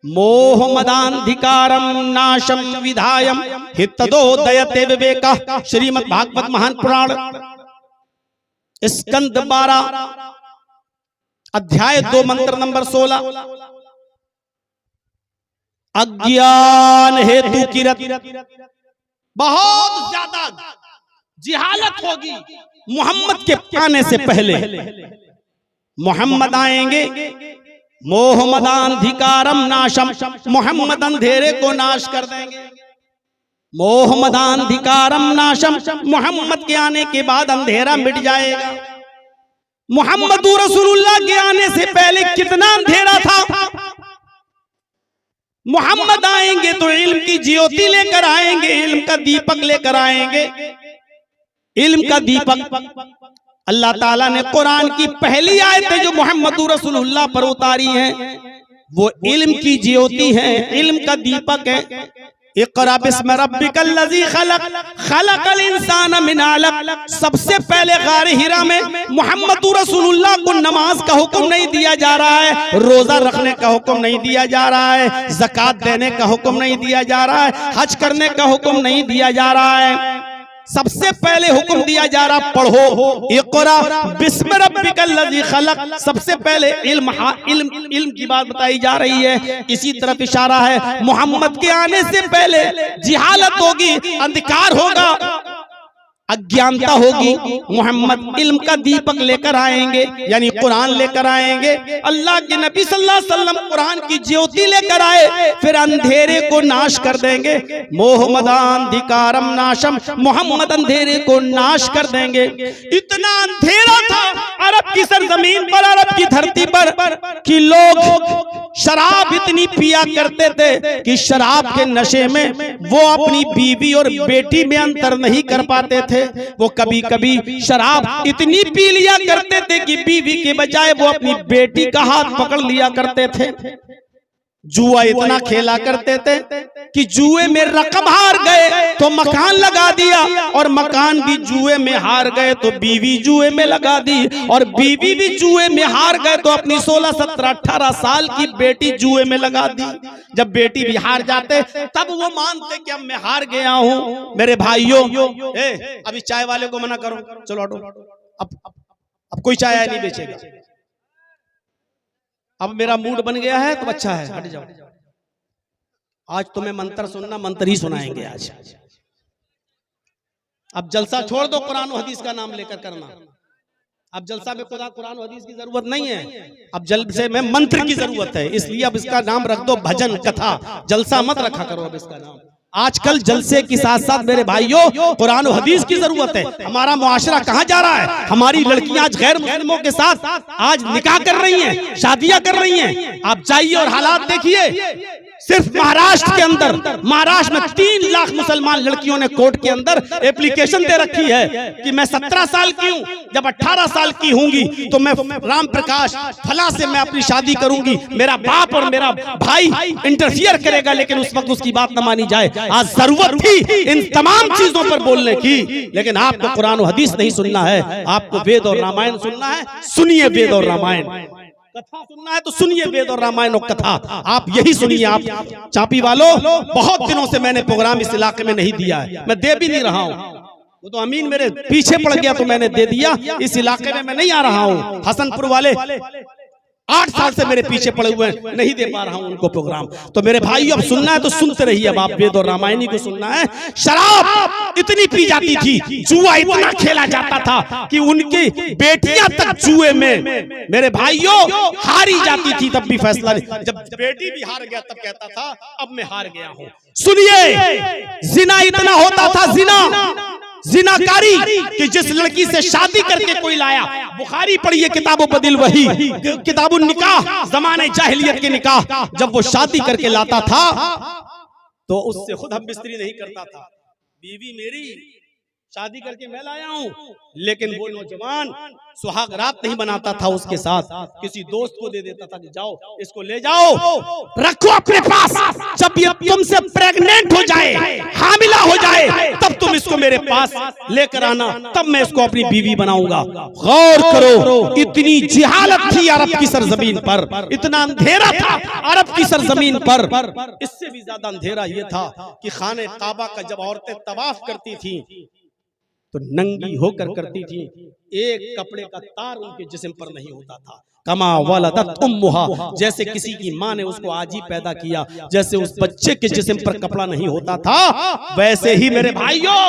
मोह मदांधिकारम नाशम विधायम हितदोदयते विवेका, श्रीमद् भागवत महान पुराण स्कंद 12 अध्याय 2 मंत्र नंबर 16। अज्ञान हेतु किरत, बहुत ज्यादा जिहालत होगी मोहम्मद के आने से पहले। मोहम्मद आएंगे, मोह मदांधिकारम नाशम, मोहम्मद अंधेरे को नाश कर देंगे। मोह मदांधिकारम नाशम, मोहम्मद के आने के बाद अंधेरा मिट जाएगा। मुहम्मदुर रसूलुल्लाह के आने से पहले कितना अंधेरा था। मोहम्मद आएंगे तो इल्म की ज्योति लेकर आएंगे, इल्म का दीपक लेकर आएंगे, इल्म का दीपक। अल्लाह ताला ने कुरान की पहली आयतें जो मुहम्मदुर रसूलुल्लाह पर उतारी हैं, वो इल्म की ज्योति है, इल्म का दीपक है। इक़रा बिस्मि रब्बिकल लज़ी खलक़, खलक़ल इंसान मिन अलक़। सबसे पहले गारे हिरा में मुहम्मदुर रसूलुल्लाह को नमाज का हुक्म नहीं दिया जा रहा है, रोजा रखने का हुक्म नहीं दिया जा रहा है, ज़कात देने का हुक्म नहीं दिया जा रहा है, हज करने का हुक्म नहीं दिया जा रहा है। सबसे पहले हुक्म दिया जा रहा पढ़ो, इक़रा बिस्मि रब्बिकल लज़ी खलक़। सबसे पहले इल्म की बात बताई जा रही है। इसी तरफ इशारा है, मोहम्मद के आने से पहले जिहालत होगी, अंधकार होगा, अज्ञानता होगी। मोहम्मद इल्म का दीपक लेकर आएंगे, यानी कुरान लेकर आएंगे। अल्लाह के नबी सल्लल्लाहु अलैहि वसल्लम कुरान की ज्योति लेकर आए, फिर अंधेरे को नाश कर देंगे। मोह मदांधिकारम नाशम, मोहम्मद अंधेरे को नाश कर देंगे। इतना अंधेरा था अरब की सरजमीन पर, अरब की धरती पर, कि लोग शराब इतनी पिया करते थे कि शराब के नशे में वो अपनी बीवी और बेटी में अंतर नहीं कर पाते थे। वो कभी कभी शराब इतनी पी लिया करते थे कि बीवी के बजाय वो अपनी बेटी का हाथ पकड़ लिया करते थे। जुआ इतना खेला करते थे कि जुए में रकम हार गए तो मकान लगा दिया, और मकान भी जुए में हार गए तो बीवी जुए में लगा दी, और बीवी भी जुए में हार गए तो अपनी 16, 17, 18 साल की बेटी जुए में लगा दी। जब बेटी भी हार जाते तब वो मानते कि अब मैं हार गया हूं। मेरे भाइयों, अभी चाय वाले को मना करो, चलो हटो, अब कोई चाय नहीं बेचेगा। अब मेरा मूड बन गया है तो अच्छा है, हट जाओ। आज तुम्हें मंत्र सुनना, मंत्र ही सुनाएंगे आज। अब जलसा छोड़ दो, कुरान और हदीस का नाम लेकर करना। अब जलसा में खुदा कुरान और हदीस की जरूरत नहीं है, अब जलसे में मंत्र की जरूरत है। इसलिए अब इसका नाम रख दो भजन कथा, जलसा मत रखा करो अब इसका नाम। आजकल जलसे के साथ साथ मेरे भाइयों कुरान और हदीस की जरूरत है। हमारा मुआशरा कहाँ जा रहा है? हमारी लड़कियां आज गैर मुस्लिमों के साथ आज निकाह कर रही हैं, शादियां कर रही हैं। आप जाइए और हालात देखिए। सिर्फ महाराष्ट्र के अंदर, महाराष्ट्र में 3 लाख मुसलमान लड़कियों ने कोर्ट के अंदर एप्लीकेशन दे रखी है कि मैं 17 साल की हूँ, जब 18 साल की होंगी तो मैं राम प्रकाश फला से मैं अपनी शादी करूंगी। मेरा बाप और मेरा भाई इंटरफियर करेगा, लेकिन उस वक्त उसकी बात न मानी जाए। आज जरूरत थी इन तमाम चीजों पर बोलने की, लेकिन आपको कुरान और हदीस नहीं सुनना है, आपको वेद और रामायण सुनना है। सुनिए वेद और रामायण। कथा सुनना है तो सुनिए वेद और रामायण और कथा, आप यही सुनिए। आप चापी वालों, बहुत दिनों से मैंने प्रोग्राम इस इलाके में नहीं दिया है, मैं दे भी नहीं रहा हूं। वो तो अमीन मेरे पीछे पड़ गया तो मैंने दे दिया। इस इलाके में मैं नहीं आ रहा हूँ, हसनपुर वाले 8 साल से मेरे पीछे पड़े हुए हैं, नहीं दे पा रहा हूं उनको प्रोग्राम। तो मेरे भाई अब सुनना है तो सुनते रहिए, अब आप वेद और रामायणी को सुनना है। शराब इतनी पी जाती थी, जुआ इतना खेला जाता था कि उनकी बेटियां तक जुए में मेरे भाइयों हारी जाती थी। तब भी फैसला नहीं, जब बेटी भी हार गया तब कहता था अब मैं हार गया हूं। सुनिए, जिना इतना होता था, जिनाकारी कि जिस लड़की से शादी करके कोई लाया, बुखारी पढ़िए किताबों बदिल वही किताबुन निकाह, जमाने जाहिलियत के निकाह, जब वो शादी करके लाता था तो उससे खुद हम बिस्तरी नहीं करता था। बीवी मेरी शादी करके मैं लाया हूं, लेकिन वो नौजवान सुहाग रात नहीं बनाता था उसके साथ, किसी दोस्त को दे देता था कि जाओ इसको ले जाओ, रखो अपने पास, जब ये तुमसे प्रेग्नेंट हो जाए, हामिला हो जाए, तब तुम इसको मेरे पास लेकर आना, तब मैं इसको अपनी बीवी बनाऊंगा। गौर करो, इतनी जिहालत थी अरब की सरजमीन पर, इतना अंधेरा था अरब की सरजमीन पर। इससे भी ज्यादा अंधेरा ये था कि खाने काबा का जब औरतें तवाफ करती थी तो नंगी होकर करती थी, एक कपड़े का तार उनके जिस्म पर नहीं होता था। कमा वलदत उम्मुहा, जैसे किसी की माँ ने उसको आज ही पैदा किया, जैसे उस बच्चे के जिस्म पर कपड़ा नहीं होता था, वैसे ही मेरे भाइयों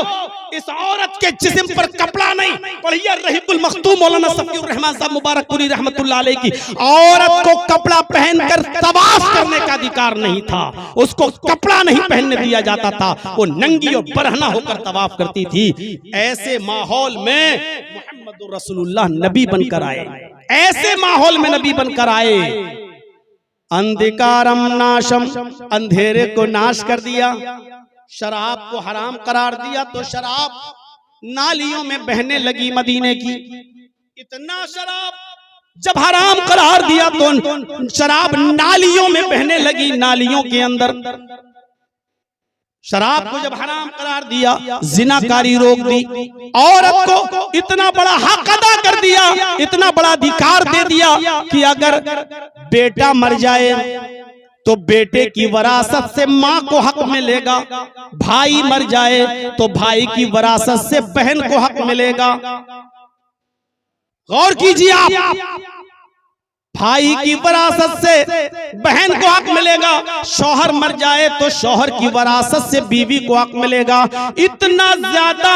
इस औरत के जिस्म पर कपड़ा नहीं। पढ़िए रहीकुल मखतूम मौलाना सफीउर रहमान साहब मुबारकपुरी रहमतुल्लाह अलैह की, औरत को कपड़ा पहनकर तवाफ करने का अधिकार नहीं था, उसको कपड़ा नहीं पहनने दिया जाता था, वो नंगी और बरहना होकर तवाफ करती थी। ऐसे माहौल में मुहम्मदुर रसूलुल्लाह नबी बनकर आए, ऐसे माहौल में नबी बनकर आए। अंधकारम नाशम, अंधेरे को नाश कर दिया, शराब को हराम करार दिया, तो शराब नालियों में बहने लगी मदीने की। इतना शराब जब हराम करार दिया तो शराब नालियों में बहने लगी, नालियों के अंदर शराब को जब हराम करार दिया, जिनाकारी रोक दी, औरत को इतना बड़ा हक अदा कर दिया, इतना बड़ा अधिकार दे दिया कि अगर बेटा मर जाए तो बेटे की वरासत से माँ को हक मिलेगा, भाई मर जाए तो भाई की वरासत से बहन को हक मिलेगा। गौर कीजिए आप, भाई की वरासत से बहन को हक मिलेगा, शौहर मर जाए तो शौहर की वरासत से बीवी को हक मिलेगा। इतना ज्यादा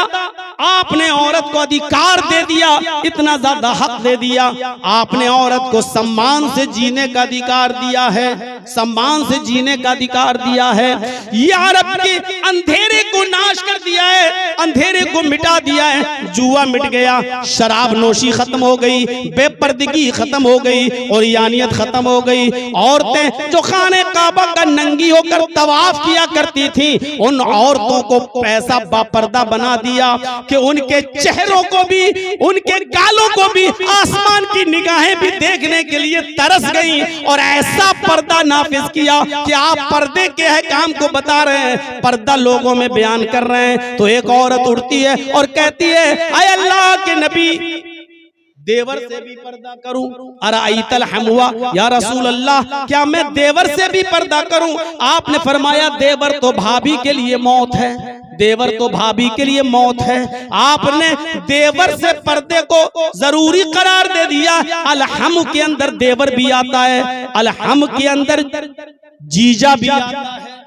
आपने औरत को अधिकार दे दिया, इतना ज्यादा हक दे दिया। आपने औरत को सम्मान से जीने का अधिकार दिया है, सम्मान से जीने का अधिकार दिया है। ये अरब के अंधेरे को नाश कर दिया है, अंधेरे को मिटा दिया है। जुआ मिट गया, शराब नोशी खत्म हो गई, बेपर्दगी खत्म हो गई और यानियत खत्म हो गई। औरतें जो खाने काबा का नंगी होकर तवाफ किया करती थी, उन औरतों को पैसा बापर्दा बना दिया कि उनके चेहरों को भी, उनके गालों को भी आसमान की निगाहें भी देखने के लिए तरस गई। और ऐसा पर्दा नाफिज किया कि आप पर्दे के अहकाम को बता रहे हैं, पर्दा लोगों में बयान कर रहे हैं। तो एक औरत उठती है और कहती है, ऐ अल्लाह के नबी, देवर से भी पर्दा करूं? अराइतल हमुआ, या रसूल अल्लाह, क्या मैं देवर से भी पर्दा करूं? आपने फरमाया देवर तो भाभी के लिए मौत है, देवर तो भाभी के लिए मौत है। आपने देवर से पर्दे को जरूरी करार दे दिया। अलहम के अंदर देवर भी आता है, अलहम के अंदर जीजा भी आता है,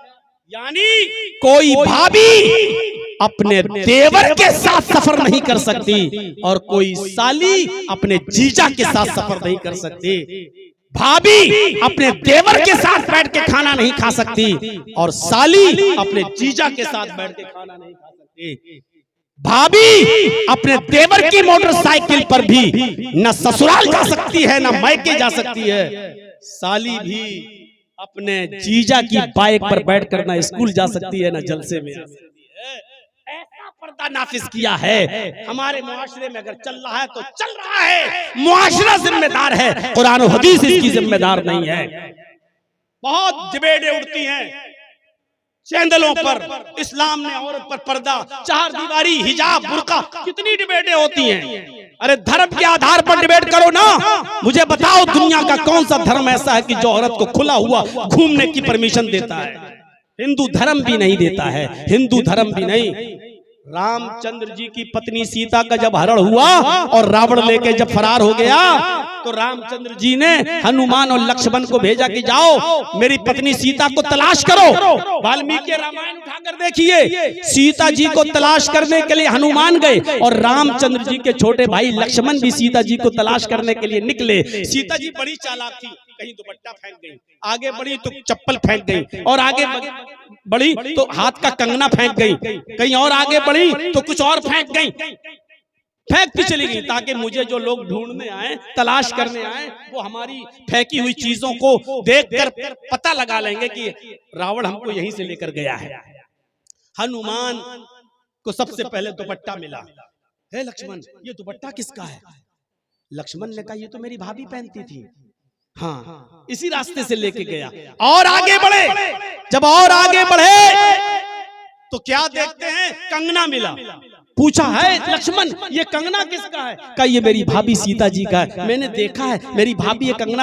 यानी कोई भाभी अपने देवर के साथ सफर नहीं कर सकती और कोई साली अपने जीजा के साथ सफर नहीं कर सकती। भाभी अपने देवर के साथ बैठ के खाना नहीं खा सकती और साली अपने जीजा के साथ बैठ के खाना नहीं खा सकती। भाभी अपने देवर की मोटरसाइकिल पर भी न ससुराल जा सकती है, न मायके जा सकती है। साली भी अपने जीजा की बाइक पर बैठकर ना स्कूल जा सकती है, ना जलसे में आ सकती है। ऐसा पर्दा नाफिज किया है। हमारे मुआशरे में अगर चल रहा है तो चल रहा है, मुआशरा जिम्मेदार है, कुरान और हदीस इसकी जिम्मेदार नहीं है। बहुत डिबेटें उठती हैं चैनलों पर, इस्लाम ने औरत पर पर्दा, चार दीवारी, हिजाब, बुर्का, कितनी डिबेटें होती हैं। अरे धर्म के आधार पर डिबेट करो ना। मुझे बताओ दुनिया का कौन सा धर्म ऐसा है कि जो औरत को खुला हुआ घूमने की परमिशन देता है? हिंदू धर्म भी नहीं देता है, हिंदू धर्म भी नहीं। रामचंद्र जी की पत्नी सीता का जब हरण हुआ और रावण लेके जब फरार हो गया तो रामचंद्र जी ने हनुमान और लक्ष्मण को भेजा कि जाओ मेरी पत्नी सीता को तलाश करो। वाल्मीकि रामायण उठाकर देखिए, सीता जी को तलाश करने के लिए हनुमान गए और रामचंद्र जी के छोटे भाई लक्ष्मण भी सीता जी को तलाश करने के लिए निकले। सीता जी बड़ी चालाक थी, कहीं दुपट्टा फेंक गई, आगे बढ़ी तो चप्पल फेंक गई, और आगे बढ़ी तो हाथ का कंगना फेंक गई, कहीं और आगे बढ़ी तो कुछ और फेंक गई, फेंकती चली गई, ताकि मुझे जो लोग ढूंढने आए, तलाश करने आए, वो हमारी फेंकी हुई चीजों को देखकर पता लगा लेंगे कि रावण हमको यहीं से लेकर गया है। हनुमान को सबसे पहले दुपट्टा मिला। हे लक्ष्मण, ये दुपट्टा किसका है? लक्ष्मण ने कहा ये तो मेरी भाभी पहनती थी। हाँ, इसी रास्ते से लेके गया और आगे बढ़े। जब और आगे बढ़े तो क्या देखते हैं, कंगना मिला। पूछा है लक्ष्मण ये कंगना किसका है? कहा ये मेरी भाभी सीता जी का है, मैंने देखा है मेरी भाभी ये कंगना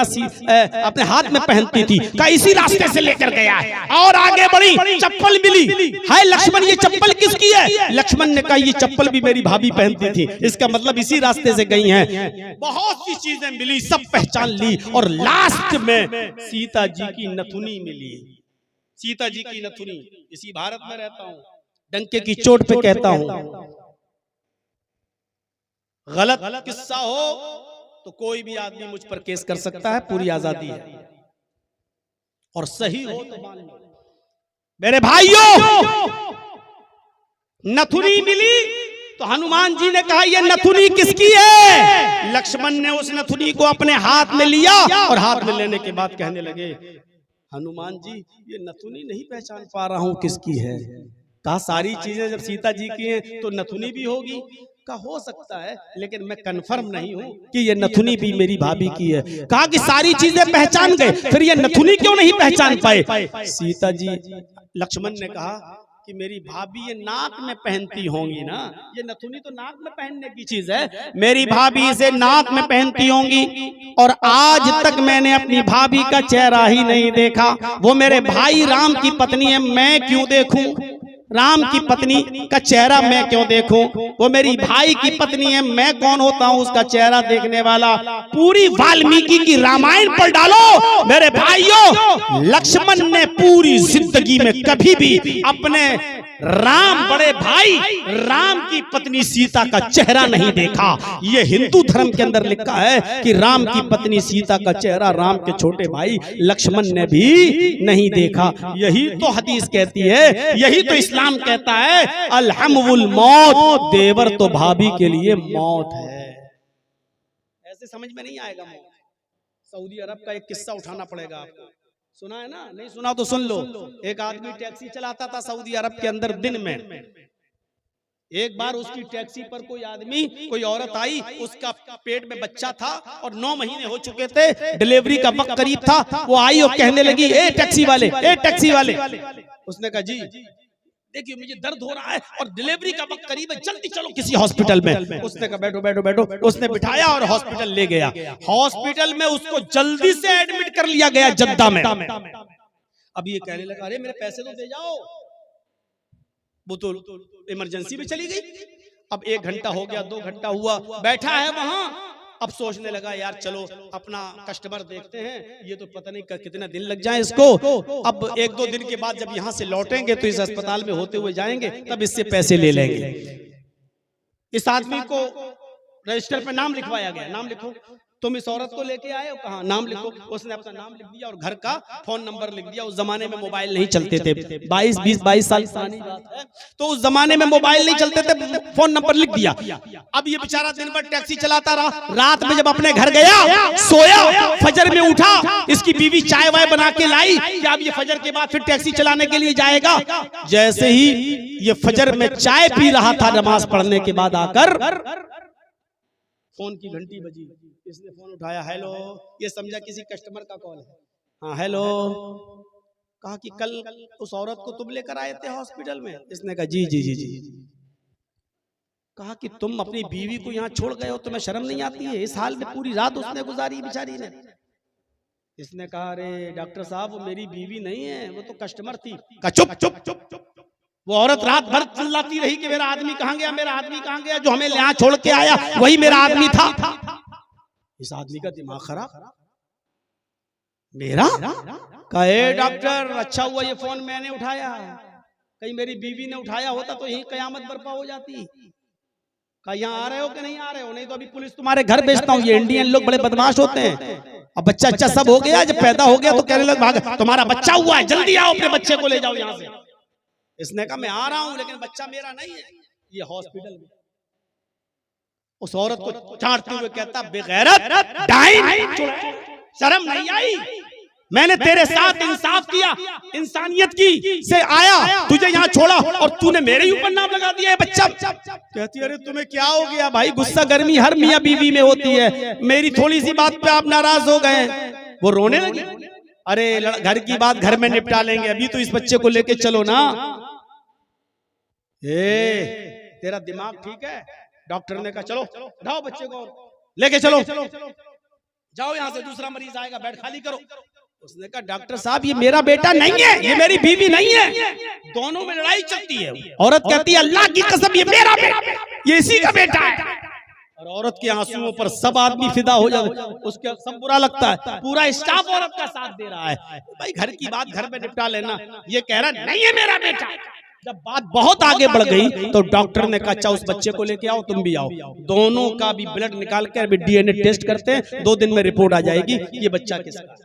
अपने हाथ में पहनती थी। कहा इसी रास्ते से लेकर गया है। और आगे बढ़ी, चप्पल मिली। है लक्ष्मण ये चप्पल किसकी है? लक्ष्मण ने कहा ये चप्पल भी मेरी भाभी पहनती थी, इसका मतलब इसी रास्ते से गई हैं। बहुत सी चीजें मिली, सब पहचान ली और लास्ट में सीता जी की नथुनी मिली। सीता जी की नथुनी। इसी भारत में रहता हूँ, डंके की चोट पे कहता हूँ, गलत किस्सा हो तो कोई भी आदमी मुझ पर केस कर सकता है, पूरी आजादी है, और सही हो तो मान लो। मेरे भाइयों, नथुनी मिली तो हनुमान जी ने कहा ये नथुनी किसकी है? लक्ष्मण ने उस नथुनी को अपने हाथ में लिया और हाथ में लेने के बाद कहने लगे हनुमान जी ये नथुनी नहीं पहचान पा रहा हूं किसकी है। कहा सारी चीजें जब सीता जी की हैं तो नथुनी भी होगी। का हो सकता है, लेकिन मैं कंफर्म नहीं हूं कि ये नथुनी भी मेरी भाभी की है। कहा कि सारी चीजें पहचान गए, फिर ये नथुनी क्यों नहीं पहचान पाए? सीता जी, लक्ष्मण ने कहा कि मेरी भाभी ये नाक में पहनती होंगी ना, ये नथुनी तो नाक में पहनने की चीज है, मेरी भाभी इसे नाक में पहनती होंगी, और आज तक मैंने अपनी भाभी का चेहरा ही नहीं देखा। वो मेरे भाई राम की पत्नी है, मैं क्यों देखूं? राम की पत्नी का चेहरा मैं क्यों देखूं? वो मेरी भाई की पत्नी है, मैं कौन होता हूं उसका चेहरा देखने वाला? पूरी वाल्मीकि की रामायण पढ़ डालो मेरे भाइयों। लक्ष्मण ने पूरी जिंदगी में कभी भी अपने राम बड़े भाई राम की पत्नी सीता का चेहरा नहीं देखा। ये हिंदू धर्म के अंदर लिखा है कि राम की पत्नी सीता का चेहरा राम के छोटे भाई लक्ष्मण ने भी नहीं देखा। यही तो हदीस कहती है, यही तो इस्लाम कहता है, अलहमुल मौत, देवर तो भाभी के लिए मौत है। ऐसे समझ में नहीं आएगा मौत। सऊदी अरब का एक किस्सा उठाना पड़ेगा आपको। सुना है ना? नहीं सुना तो सुन लो। एक आदमी टैक्सी चलाता था सऊदी अरब के अंदर दिन में। एक बार उसकी टैक्सी पर कोई आदमी, कोई औरत आई, उसका पेट में बच्चा था और 9 महीने हो चुके थे, डिलीवरी का वक्त करीब था। वो आई और कहने लगी ए टैक्सी वाले, ए टैक्सी वाले। उसने कहा जी देखिए मुझे दर्द हो रहा है और डिलीवरी का वक्त करीब है, जल्दी चलो किसी हॉस्पिटल में। उसने कहा बैठो बैठो बैठो। उसने बिठाया और हॉस्पिटल ले गया। हॉस्पिटल में उसको जल्दी से एडमिट कर लिया गया जद्दा में। अब ये कहने लगा अरे मेरे पैसे तो दे जाओ। वो तो इमरजेंसी में चली गई। अब 1 घंटा हो गया, 2 घंटा हुआ, बैठा है वहां। अब सोचने लगा यार चलो अपना कस्टमर देखते हैं, ये तो पता नहीं कितना दिन लग जाए इसको। अब 1-2 दिन के बाद जब यहाँ से लौटेंगे तो इस अस्पताल में होते हुए जाएंगे, तब इससे पैसे ले लेंगे। इस आदमी को रजिस्टर पे नाम लिखवाया गया। नाम लिखो, तुम इस औरत को लेके आए हो, कहाँ? नाम लिखो। उसने अपना नाम लिख दिया और घर का फोन नंबर लिख दिया। उस जमाने में मोबाइल नहीं चलते थे, 22 साल पुरानी बात है, तो उस जमाने में मोबाइल नहीं चलते थे, फोन नंबर लिख दिया। अब ये बेचारा दिन भर टैक्सी चलाता रहा। रात में जब अपने घर गया, सोया, फजर में उठा, इसकी बीवी चाय वाय बना के लाई कि अब ये फजर के बाद फिर टैक्सी चलाने के लिए जाएगा। जैसे ही ये फजर में चाय पी रहा था, नमाज पढ़ने के बाद आकर फोन की घंटी बजी। इसने फोन उठाया, हेलो। ये समझा किसी कस्टमर का कॉल है। हाँ हेलो। कहा कि कल उस औरत को तुम लेकर आए थे हॉस्पिटल में? इसने कहा जी जी जी जी। कहा कि तुम अपनी बीवी को यहाँ छोड़ गए हो, तुम्हें शर्म नहीं आती है? इस हाल में पूरी रात उसने गुजारी बेचारी ने। इसने कहा अरे डॉक्टर साहब वो मेरी बीवी नहीं है, वो तो कस्टमर थी। कहा चुप चुप चुप चुप। वो औरत रात भर चिल्लाती रही कि मेरा आदमी कहाँ गया, मेरा आदमी कहाँ गया, जो हमें यहाँ छोड़ के आया वही मेरा आदमी था। इस आदमी का दिमाग खराब। मेरा कहे डॉक्टर अच्छा हुआ ये फोन मैंने उठाया, कहीं मेरी बीवी ने उठाया होता तो यही कयामत बर्पा हो जाती। कहा यहाँ आ रहे हो कि नहीं आ रहे हो, नहीं तो अभी पुलिस तुम्हारे घर भेजता हूँ। ये इंडियन लोग बड़े बदमाश होते हैं। अब बच्चा अच्छा सब हो गया, जब पैदा हो गया तो कहने लगे भाग तुम्हारा बच्चा हुआ है, जल्दी आओ अपने बच्चे को ले जाओ यहाँ से। इसने कहा मैं आ रहा हूं लेकिन बच्चा मेरा नहीं है। ये हॉस्पिटल में उस औरत को चाटते हुए कहता बेगैरत डाइन, शर्म नहीं आई? मैंने तेरे साथ इंसाफ किया, इंसानियत की से आया, तुझे यहाँ छोड़ा और तूने मेरे ऊपर नाम लगा दिया है बच्चा। कहती अरे तुम्हें क्या हो गया भाई, गुस्सा गर्मी हर मियाँ बीवी में होती है, मेरी थोड़ी सी बात पे आप नाराज हो गए। वो रोने लगी। अरे घर की बात घर में निपटा लेंगे, अभी तो इस बच्चे को लेके चलो ना। तेरा दिमाग ठीक है? डॉक्टर ने कहा चलो उठाओ बच्चे को लेके चलो, जाओ यहाँ से, दूसरा मरीज आएगा, बेड खाली करो। उसने कहा डॉक्टर साहब ये मेरा बेटा नहीं है, ये मेरी बीवी नहीं है, दोनों में लड़ाई चलती है। औरत कहती है अल्लाह की कसम ये मेरा बेटा, ये इसी का बेटा है। और औरत के आंसुओं पर सब आदमी फिदा हो जाते, उसके सब बुरा लगता है, पूरा स्टाफ औरत का साथ दे रहा है। भाई घर की बात घर में निपटा लेना। ये कह रहा नहीं है मेरा बेटा। जब बात बहुत आगे बढ़ गई तो डॉक्टर ने कहा अच्छा उस बच्चे को लेके आओ, तुम भी आओ, दोनों का भी ब्लड निकाल के अभी डीएनए टेस्ट करते हैं, 2 दिन में रिपोर्ट आ जाएगी ये बच्चा किसका।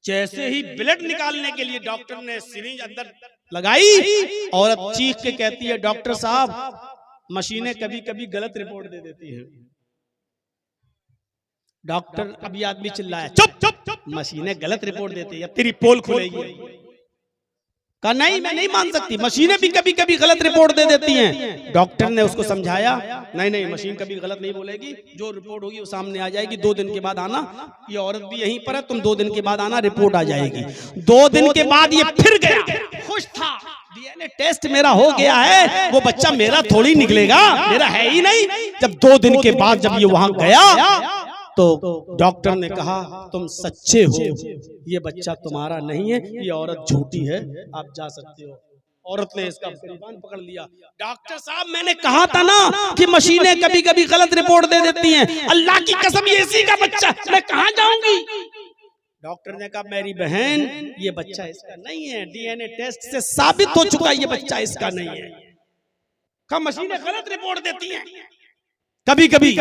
जैसे ही ब्लड निकालने के लिए डॉक्टर ने सिरिंज अंदर लगाई, औरत चीख के कहती है डॉक्टर साहब मशीनें कभी कभी गलत रिपोर्ट दे देती है। डॉक्टर अभी आदमी चिल्लाया चुप चुप चुप, मशीनें गलत रिपोर्ट देती है, अब तेरी पोल खुलेगी। कहा नहीं मैं नहीं मान सकती, मशीनें भी कभी कभी गलत रिपोर्ट दे देती हैं। डॉक्टर ने उसको समझाया नहीं नहीं मशीन कभी गलत नहीं बोलेगी, जो रिपोर्ट होगी वो सामने आ जाएगी, 2 दिन के बाद आना। ये औरत भी यहीं पर है, तुम 2 दिन के बाद आना, रिपोर्ट आ जाएगी। 2 दिन के बाद ये फिर गया, खुश था, डीएनए टेस्ट मेरा हो गया है, वो बच्चा मेरा थोड़ी निकलेगा, मेरा है ही नहीं। जब 2 दिन के बाद जब ये वहां गया तो डॉक्टर ने कहा तुम सच्चे हो, ये बच्चा तुम्हारा नहीं है, ये औरत झूठी है, आप जा सकते हो। औरत ने इसका गिरबान पकड़ लिया। डॉक्टर साहब मैंने कहा था ना कि मशीनें कभी कभी गलत रिपोर्ट दे देती हैं, अल्लाह की कसम ये इसी का बच्चा, मैं कहाँ जाऊंगी। डॉक्टर ने कहा मेरी बहन ये बच्चा इसका नहीं है, डीएनए टेस्ट से साबित हो चुका ये बच्चा इसका नहीं है। कहा मशीनें गलत रिपोर्ट देती हैं कभी कभी।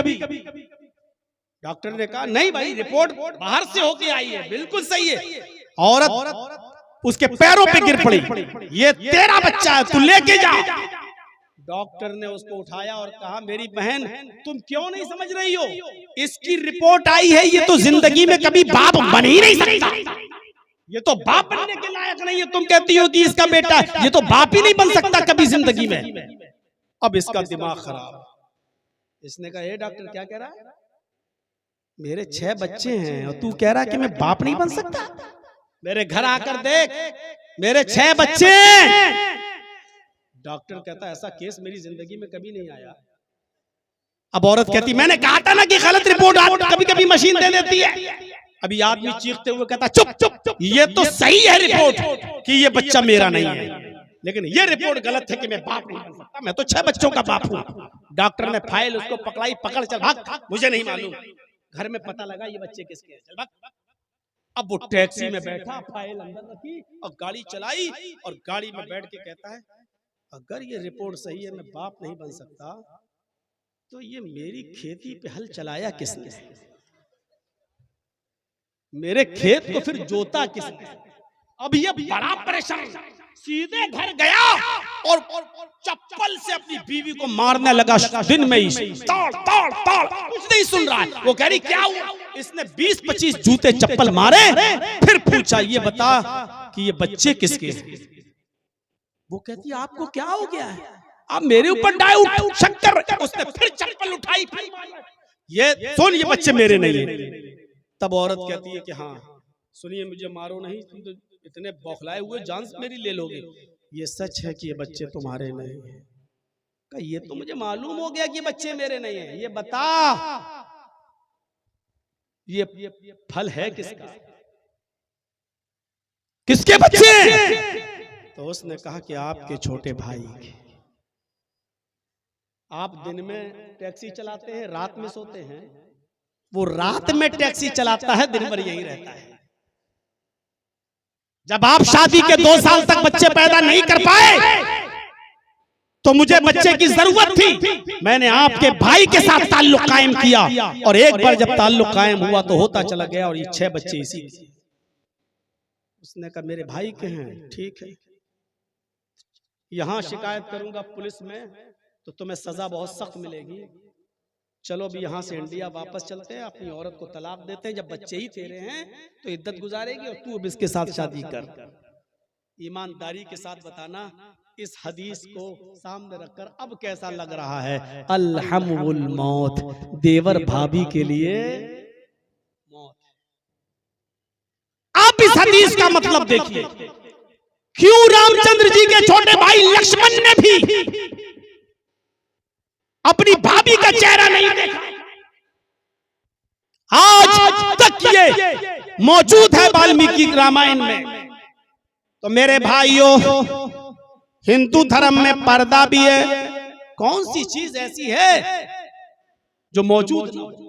डॉक्टर ने कहा नहीं भाई रिपोर्ट बाहर से होके आई है, बिल्कुल सही है। औरत उसके पैरों पे गिर पड़ी, ये तेरा बच्चा है, तू लेके जा। डॉक्टर ने उसको उठाया और कहा मेरी बहन तुम क्यों नहीं समझ रही हो, इसकी रिपोर्ट आई है, ये तो जिंदगी में कभी बाप बन ही नहीं सकता, ये तो बाप बनने के लायक नहीं है। तुम कहती हो कि इसका बेटा है, ये तो बाप ही नहीं बन सकता कभी जिंदगी में। अब इसका दिमाग खराब। इसने कहा हे डॉक्टर क्या कह रहा है, मेरे 6 बच्चे हैं और तू कह रहा है कि मैं बाप नहीं बन सकता। मेरे घर आकर देख, मेरे 6 बच्चे। डॉक्टर कहता ऐसा केस मेरी जिंदगी में कभी नहीं आया। अब औरत कहती मैंने कहा था ना कि गलत रिपोर्ट कभी कभी मशीन दे देती है। अभी आदमी चीखते हुए कहता चुप चुप चुप, ये तो सही है रिपोर्ट कि ये बच्चा मेरा नहीं है, लेकिन ये रिपोर्ट गलत है कि मैं बाप नहीं बन सकता, मैं तो 6 बच्चों का बाप हूँ। डॉक्टर ने फाइल उसको पकड़ाई, पकड़ चल भाग, मुझे नहीं मालूम, घर में पता लगा ये बच्चे किसके हैं, चल भाग। अब वो टैक्सी में बैठा, फाइल अंदर रखी और गाड़ी चलाई और गाड़ी में बैठ के कहता है अगर ये रिपोर्ट सही है मैं बाप नहीं बन सकता तो ये मेरी खेती पे हल चलाया किसने, मेरे खेत को फिर जोता किसने। अब ये बड़ा परेशान, सीधे घर गया और चप्पल से अपनी बीवी को मारने लगा दिन में ही, ताड़ ताड़ ताड़, कुछ नहीं सुन रहा है। वो कह रही क्या हुआ, इसने 20-25 जूते चप्पल मारे, फिर पूछा ये बता कि ये बच्चे किसके हैं। वो कहती आपको क्या हो गया है, आप मेरे ऊपर डाउट शक्कर। उसने फिर चप्पल उठाई, ये सुन ये बच्चे मेरे नहीं है। तब औरत कहती है कि हाँ सुनिए मुझे मारो नहीं, तुम तो इतने बौखलाए हुए जान से मेरी ले लोगे, ये सच है कि ये बच्चे तुम्हारे नहीं है। कहा ये तो मुझे मालूम हो गया कि बच्चे मेरे नहीं है, ये बता ये फल है किसका, किसके बच्चे। तो उसने कहा कि आपके छोटे भाई, आप दिन में टैक्सी चलाते हैं, रात में सोते हैं, वो रात में टैक्सी चलाता है, दिन भर यही रहता है। जब आप शादी के 2 साल तक बच्चे पैदा नहीं कर पाए तो मुझे बच्चे की जरूरत थी, मैंने आपके भाई के साथ ताल्लुक कायम किया, और एक बार जब ताल्लुक कायम हुआ तो होता चला गया, और ये 6 बच्चे इसी। उसने कहा मेरे भाई के हैं, ठीक है, यहां शिकायत करूंगा पुलिस में तो तुम्हें सजा बहुत सख्त मिलेगी, चलो भी यहां से इंडिया वापस चलते हैं, अपनी औरत को तलाक देते हैं, जब बच्चे ही तेरे हैं तो इद्दत गुजारेगी और तू अब इसके साथ शादी कर। ईमानदारी के साथ बताना, इस हदीस को सामने रखकर अब कैसा लग रहा है? अल्हमुल मौत, देवर भाभी के लिए मौत। आप इस हदीस का मतलब देखिए, क्यों रामचंद्र जी के छोटे भाई लक्ष्मण ने भी अपनी भाभी का चेहरा नहीं देखा। आज तक ये मौजूद है वाल्मीकि रामायण में। तो मेरे भाइयों, हिंदू धर्म में पर्दा भी है। कौन सी चीज ऐसी है जो मौजूद न हो?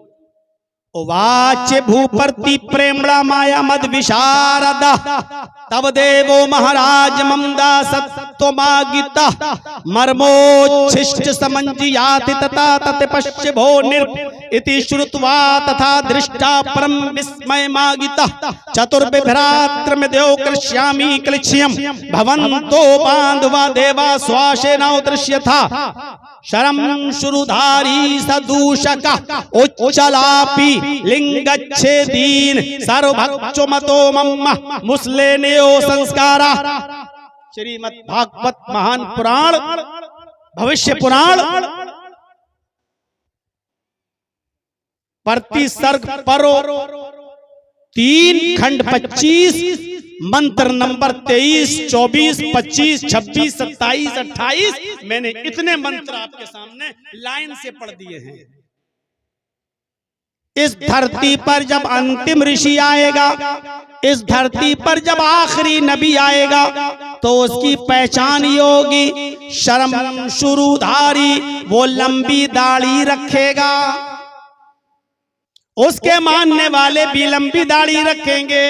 वाच्य भूपर्ति प्रेमड़ा माया मद विशारदा तब देवो महाराज ममदा सत्वमागिता मर्मोच्छिष्ट समंजियाति तथा तत्पश्य भो निर् इति श्रुत्वा तथा दृष्टा परम विस्मय मागिता चतुर्विभ्रात्र में देव कृष्यामि क्लिश्यम भवन्तो बांधवा देवा स्वाशेना दृश्य था शरम शुरुधारी सदूषक उच्चलापि लिंगच्छेदीन सर्वभक्षो मतो मम्मा मुस्लेनेयो संस्कारा। श्रीमद् भागवत महान पुराण, भविष्य पुराण, प्रति सर्ग परो 3 खंड 25 मंत्र नंबर 23, 24, 25, 26, 27, 28। मैंने इतने मंत्र आपके सामने लाइन से पढ़ दिए हैं। इस धरती पर जब अंतिम ऋषि आएगा, इस धरती पर जब आखिरी नबी आएगा, तो उसकी पहचान होगी शर्म शुरूधारी, वो लंबी दाढ़ी रखेगा। उसके मानने वाले भी लंबी दाढ़ी रखेंगे,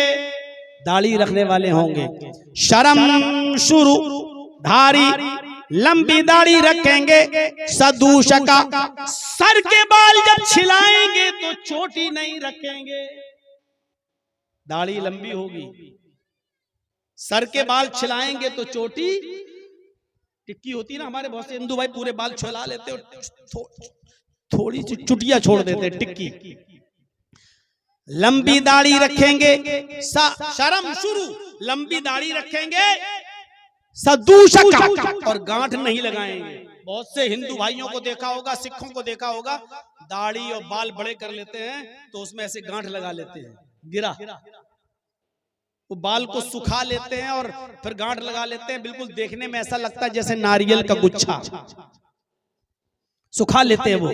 दाढ़ी रखने वाले होंगे। शर्म शुरू धारी, लंबी दाढ़ी रखेंगे। सदूषका, सर के बाल जब छिलाएंगे तो चोटी नहीं रखेंगे, दाढ़ी लंबी होगी। सर के बाल छिलाएंगे तो चोटी, टिक्की होती ना, हमारे बहुत से हिंदू भाई पूरे बाल छिला लेते और थोड़ी सी चुटिया छोड़ देते, टिक्की। लंबी दाढ़ी रखेंगे। शर्म शुरू, लंबी दाढ़ी रखेंगे। सदूषक, और गांठ नहीं लगाएंगे। बहुत से हिंदू भाइयों को देखा होगा, सिखों को देखा होगा, दाढ़ी और बाल बड़े कर लेते हैं तो उसमें ऐसे गांठ लगा लेते हैं, गिरा। वो बाल को सुखा लेते हैं और फिर गांठ लगा लेते हैं, बिल्कुल देखने में ऐसा लगता है जैसे नारियल का गुच्छा। सुखा लेते हैं, वो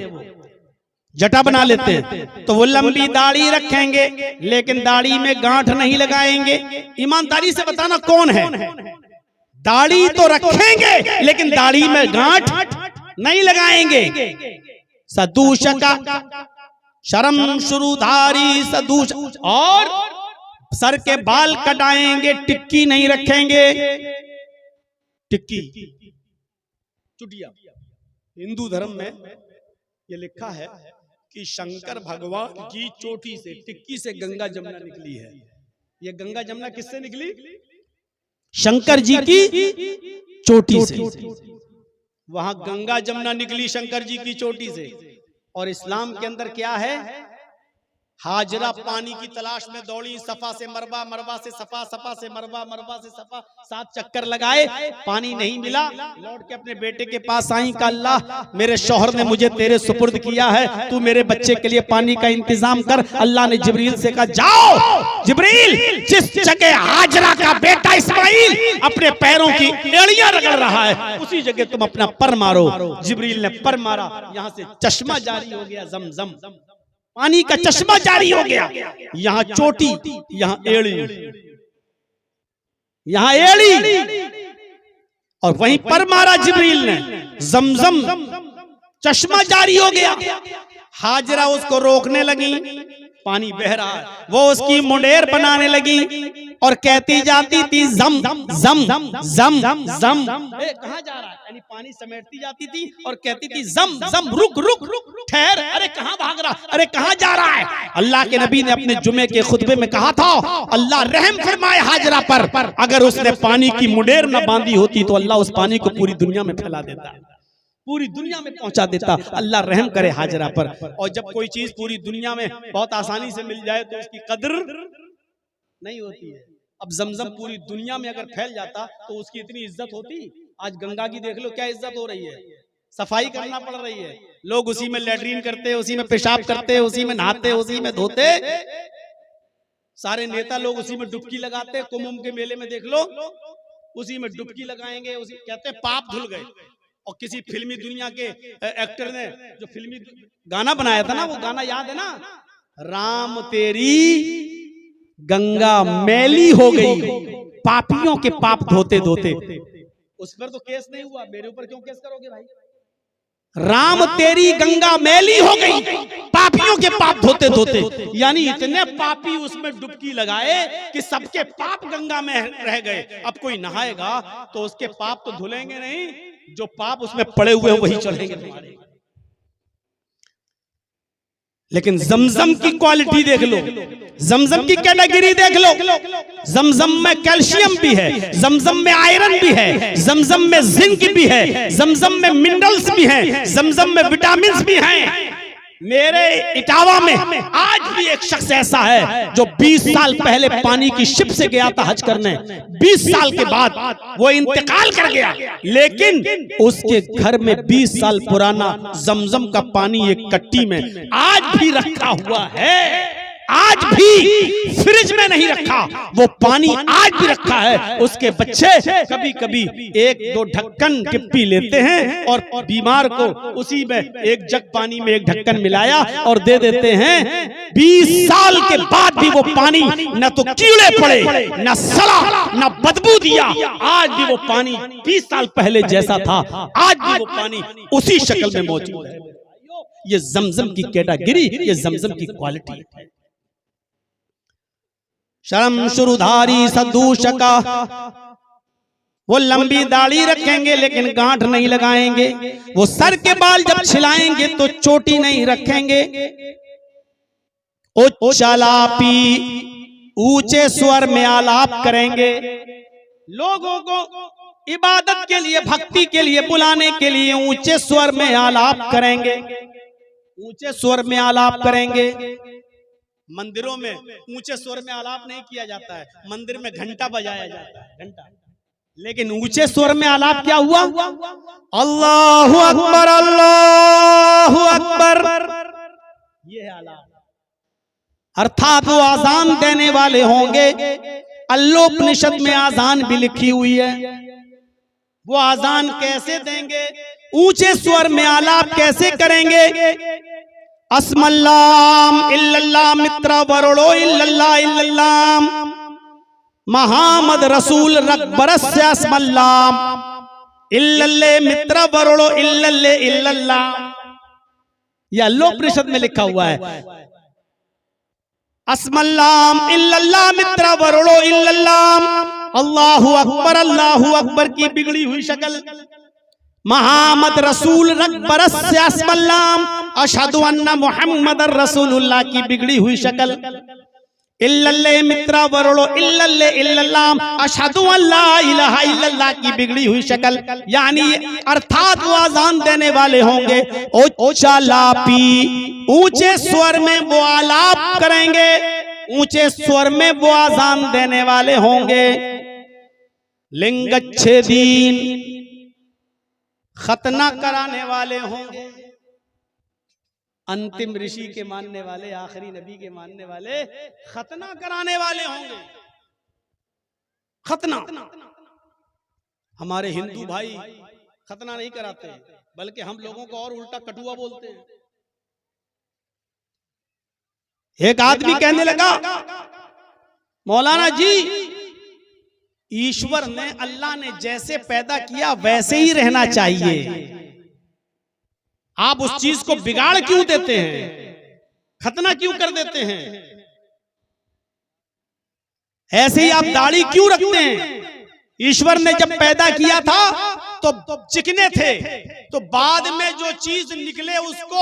जटा बना लेते हैं। तो वो लंबी दाढ़ी रखेंगे लेकिन दाढ़ी में गांठ नहीं लगाएंगे। ईमानदारी से बताना कौन है? दाढ़ी तो रखेंगे लेकिन दाढ़ी में गांठ नहीं लगाएंगे। सदूषका, शर्म शुरूधारी सदूष, और सर के बाल कटाएंगे, टिक्की नहीं रखेंगे। टिक्की, चुटिया। हिंदू धर्म में ये लिखा है कि शंकर भगवान की चोटी से, टिक्की से गंगा जमुना निकली है। ये गंगा जमुना किससे निकली? शंकर जी की चोटी से। वहां गंगा जमुना निकली शंकर जी की चोटी से। और इस्लाम के अंदर क्या है? हाजरा पानी की तलाश में दौड़ी, सफा से मरवा, मरवा से सफा, सफा से मरवा, मरवा से सफा, 7 चक्कर लगाए, पानी नहीं मिला। लौट के अपने बेटे के पास आई का अल्लाह, मेरे शौहर ने मुझे तेरे सुपुर्द किया है, तू मेरे बच्चे के लिए पानी का इंतजाम कर। अल्लाह ने जिब्रील से कहा, जाओ जिब्रील, जिस जगह हाजरा का बेटा इस्माइल अपने पैरों की एड़ियां रगड़ रहा है, उसी जगह तुम अपना पर मारो। जिब्रील ने पर मारा, यहां से चश्मा जारी हो गया, जमजम, पानी का चश्मा जारी हो गया। यहां चोटी, यहां एड़ी, यहां एड़ी, और वहीं पर मारा जिब्रील ने, जमजम चश्मा जारी हो गया। हाजरा उसको रोकने लगी, पानी बह रहा है, वो उसकी मुंडेर बनाने लगी और कहती जाती थी जम जम जम जम जम। कहाँ जा रहा है, यानी पानी समेटती जाती थी और कहती थी जम जम, रुक रुक रुक, ठहर, अरे कहाँ भाग रहा, अरे कहाँ जा रहा है। अल्लाह के नबी ने अपने जुमे के खुतबे में कहा था, अल्लाह रहम फरमाए हाजरा पर, अगर उसने पानी की मुंडेर न बांधी होती तो अल्लाह उस पानी को पूरी दुनिया में फैला देता, पूरी दुनिया में पहुंचा देता। अल्लाह रहम करे हाजरा पर। और जब कोई चीज पूरी दुनिया में बहुत आसानी से मिल जाए तो उसकी कदर नहीं होती है। अब जमजम पूरी दुनिया में अगर फैल जाता तो उसकी इतनी इज्जत होती। आज गंगा की देख लो क्या इज्जत हो रही है, सफाई करना पड़ रही है, लोग उसी में लैट्रीन करते, उसी में पेशाब करते, उसी में नहाते, उसी में धोते, सारे नेता लोग उसी में डुबकी लगाते। कुंभ के मेले में देख लो, उसी में डुबकी लगाएंगे, उसी कहते पाप धुल गए। और किसी फिल्मी दुनिया के एक्टर ने जो फिल्मी गाना बनाया था ना, वो गाना याद है ना, राम तेरी गंगा मैली हो गई, पापियों के पाप धोते धोते। उस पर तो केस नहीं हुआ, मेरे ऊपर क्यों केस करोगे भाई। राम तेरी गंगा मैली हो गई, पापियों के पाप धोते धोते, यानी इतने पापी उसमें डुबकी लगाए कि सबके पाप गंगा में रह गए। अब कोई नहाएगा तो उसके पाप तो धुलेंगे नहीं, जो पाप उसमें पड़े हुए हैं वही चढ़ेंगे तुम्हारे। लेकिन जमजम की क्वालिटी देख लो, जमजम की कैटेगरी देख लो। जमजम में कैल्शियम भी है, जमजम में आयरन भी है, जमजम में जिंक भी है, जमजम में मिनरल्स भी हैं, जमजम में विटामिन भी हैं। मेरे इटावा में आज भी एक शख्स ऐसा है जो 20 साल पहले पानी की शिप से गया था हज करने, 20 साल के बाद वो इंतकाल कर गया, लेकिन उसके घर में 20 साल पुराना जमजम का पानी एक कट्टी में आज भी रखा हुआ है। आज भी फ्रिज में नहीं रखा, वो पानी आज भी रखा है। उसके बच्चे कभी कभी एक दो ढक्कन के पी लेते हैं और बीमार को उसी में एक जग पानी में एक ढक्कन मिलाया और दे देते हैं। 20 साल के बाद भी वो पानी न तो कीड़े पड़े, न सड़ा, न बदबू दिया। आज भी वो पानी 20 साल पहले जैसा था, आज भी वो पानी उसी शक्ल में मौजूद है। ये जमजम की कैटेगरी, ये जमजम की क्वालिटी है। शर्म शुरुधारी सदूशका, वो लंबी दाढ़ी रखेंगे लेकिन गांठ नहीं लगाएंगे, वो सर के बाल जब छिलाएंगे तो चोटी नहीं रखेंगे, उच्चालापी ऊंचे स्वर में आलाप करेंगे, लोगों को इबादत के लिए भक्ति के लिए बुलाने के लिए ऊंचे स्वर में आलाप करेंगे, ऊंचे स्वर में आलाप करेंगे। मंदिरों में ऊंचे स्वर में आलाप नहीं किया जाता है, मंदिर में घंटा बजाया जाता है, घंटा। लेकिन ऊंचे स्वर में आलाप क्या हुआ, अल्लाहु अकबर अल्लाहु अकबर, ये है आलाप। अर्थात वो आजान देने वाले होंगे। अल्लोपनिषद में आजान भी लिखी हुई है। वो आजान कैसे देंगे, ऊंचे स्वर में आलाप कैसे करेंगे। अस्मल्लाम इल्लल्लाह मित्र वरोड़ो इल्लल्लाह इल्लल्लाह महामद रसूल रकबरस्य अस्मल्लाम इल्लल्ले मित्र वरोड़ो इल्लल्ले इल्लल्लाह, यह अल्लोपनिषद में लिखा हुआ है। अस्मल्लाम इल्लल्लाह मित्र वरोड़ो इल्लल्लाह, अल्लाहु अकबर की बिगड़ी हुई शक्ल, महामद रसूल रकबरस्य अस्मल्लाम अशहदु अन्ना मुहम्मदर रसूलुल्लाह की बिगड़ी हुई शक्ल, इल्लल्ले मित्रा वरोड़ो इल्लल्ले इल्लल्लाह अशहदु अल्ला इलाहा इल्लल्लाह की बिगड़ी हुई शक्ल। यानी अर्थात वो आजान देने वाले होंगे उच्चालापी, ऊंचे स्वर में वो आलाप करेंगे, ऊंचे स्वर में वो आजान देने वाले होंगे। लिंगच्छेदीन, खतना कराने वाले होंगे। अंतिम ऋषि के मानने वाले, आखिरी नबी के मानने वाले खतना कराने वाले होंगे। खतना, हमारे हिंदू भाई खतना नहीं कराते, बल्कि हम लोगों को और उल्टा कटुआ बोलते हैं। एक आदमी कहने लगा, मौलाना जी ईश्वर ने, अल्लाह ने जैसे पैदा किया वैसे ही रहना चाहिए। आप उस चीज को बिगाड़ क्यों देते हैं, खतना क्यों कर देते हैं? ऐसे ही आप दाढ़ी क्यों रखते हैं? ईश्वर ने जब पैदा किया था तो चिकने थे, तो बाद में जो चीज निकले उसको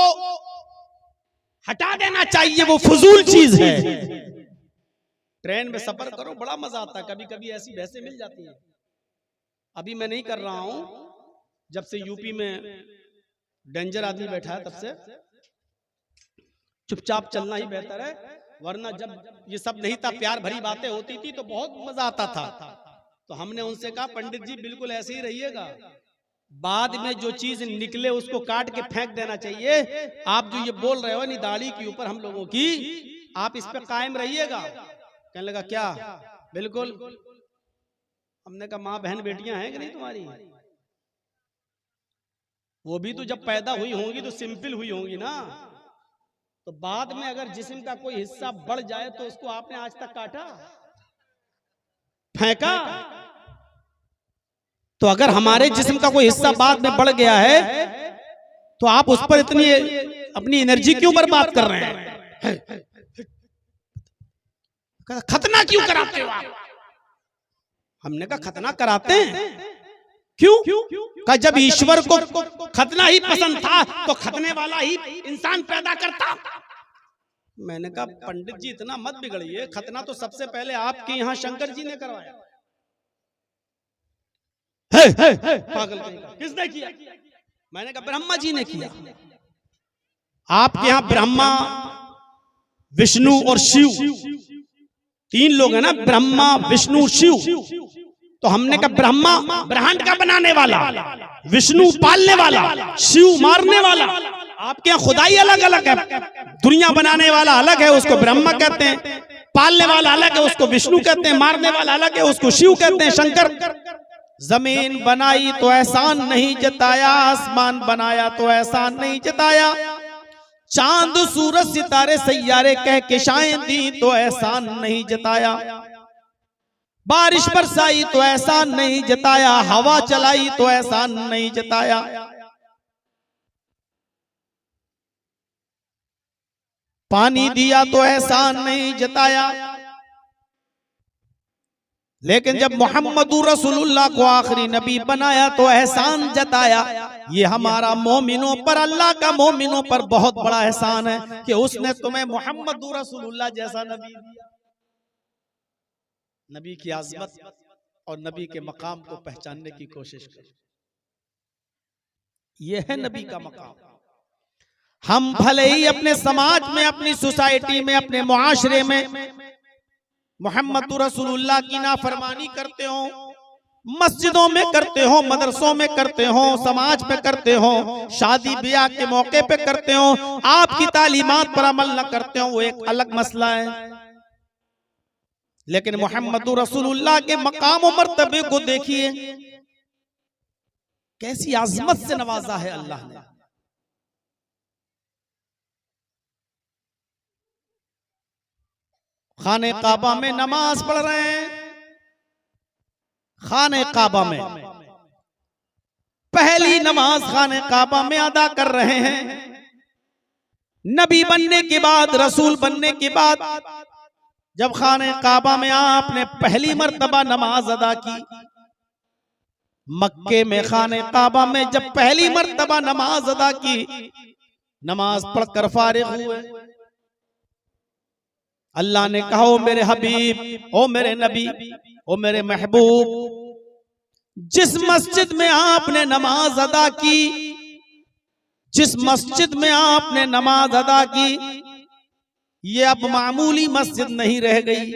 हटा देना चाहिए, वो फजूल चीज है। ट्रेन में सफर करो, बड़ा मजा आता है, कभी कभी ऐसी बहसें मिल जाती हैं। अभी मैं नहीं कर रहा हूं, जब से यूपी में डेंजर आदमी बैठा है तब से चुपचाप चलना ही बेहतर है, वरना जब ये सब नहीं था, प्यार भरी बातें होती थी तो बहुत मजा आता था। तो हमने उनसे कहा पंडित जी बिल्कुल ऐसे ही रहिएगा, बाद में जो चीज निकले उसको काट के फेंक देना चाहिए। आप जो ये बोल रहे हो नहीं दाढ़ी के ऊपर हम लोगों की, आप इस पे कायम रहिएगा। कहने लगा क्या? बिल्कुल। हमने कहा माँ बहन बेटियां हैं कि नहीं तुम्हारी? वो भी तो जब पैदा हुई होंगी तो सिंपल हुई होंगी ना, तो बाद में अगर जिस्म का कोई हिस्सा बढ़ जाए तो उसको आपने आज तक काटा, फेंका? तो अगर हमारे जिस्म का कोई हिस्सा बाद में बढ़ गया है तो आप उस पर इतनी अपनी एनर्जी क्यों बर्बाद कर रहे हैं? खतना क्यों कराते हो आप? हमने कहा खतना कराते हैं क्यों? कहा जब ईश्वर को खतना ही पसंद था तो खतने वाला ही इंसान पैदा करता। मैंने कहा पंडित जी इतना मत बिगड़िए, खतना तो सबसे पहले आपके यहाँ शंकर जी ने करवाया। पागल किसने किया? मैंने कहा ब्रह्मा जी ने किया। आपके यहाँ ब्रह्मा, विष्णु और शिव, तीन लोग हैं ना, ब्रह्मा विष्णु शिव। तो हमने कहा ब्रह्मा ब्रह्मांड का बनाने वाला, विष्णु पालने वाला, शिव मारने वाला। आपके यहाँ खुदाई अलग अलग है, दुनिया बनाने वाला अलग है, उसको ब्रह्मा कहते हैं, पालने वाला अलग है, उसको विष्णु कहते हैं, मारने वाला अलग है, उसको शिव कहते हैं, शंकर। जमीन बनाई तो एहसान नहीं जताया, आसमान बनाया तो एहसान नहीं जताया, चांद सूरज सितारे सैयारे कह के शायें दी तो एहसान नहीं जताया, बारिश बरसाई तो एहसान नहीं जताया, हवा चलाई तो एहसान नहीं जताया, पानी दिया तो एहसान नहीं जताया। लेकिन जब मोहम्मदुर रसूलुल्लाह को आखिरी नबी बनाया तो एहसान जताया। ये हमारा मोमिनों पर, अल्लाह का मोमिनों पर बहुत बड़ा एहसान है कि उसने तुम्हें मोहम्मदुर रसूलुल्लाह जैसा नबी दिया। नबी की आज़मत और नबी के मकाम को पहचानने की कोशिश करो, यह है नबी का मकाम। हम भले ही अपने समाज में, अपनी सोसाइटी में, अपने मुआशरे में मोहम्मद रसूलुल्लाह की नाफरमानी करते हो, मस्जिदों में करते हो, मदरसों में करते हो, समाज में करते हो, शादी ब्याह के मौके पे करते हो, आपकी तालीमात पर अमल न करते हो, वो एक अलग मसला है। लेकिन मोहम्मद रसूलुल्लाह के मकाम और मर्तबे को देखिए, कैसी आज़मत से नवाजा है अल्लाह ने। खाने काबा में नमाज पढ़ रहे हैं, खाने काबा में पहली नमाज खाने काबा में अदा कर रहे हैं। नबी बनने के बाद, रसूल बनने के बाद जब खाने काबा में आपने पहली मर्तबा नमाज अदा की, मक्के में खाने काबा में जब पहली मर्तबा नमाज अदा की, नमाज पढ़कर फारिग हुए, अल्लाह ने कहा ओ मेरे हबीब, ओ मेरे नबी, ओ मेरे महबूब, जिस मस्जिद में आपने नमाज अदा की, जिस मस्जिद में आपने नमाज अदा की, ये अब मामूली मस्जिद नहीं रह गई।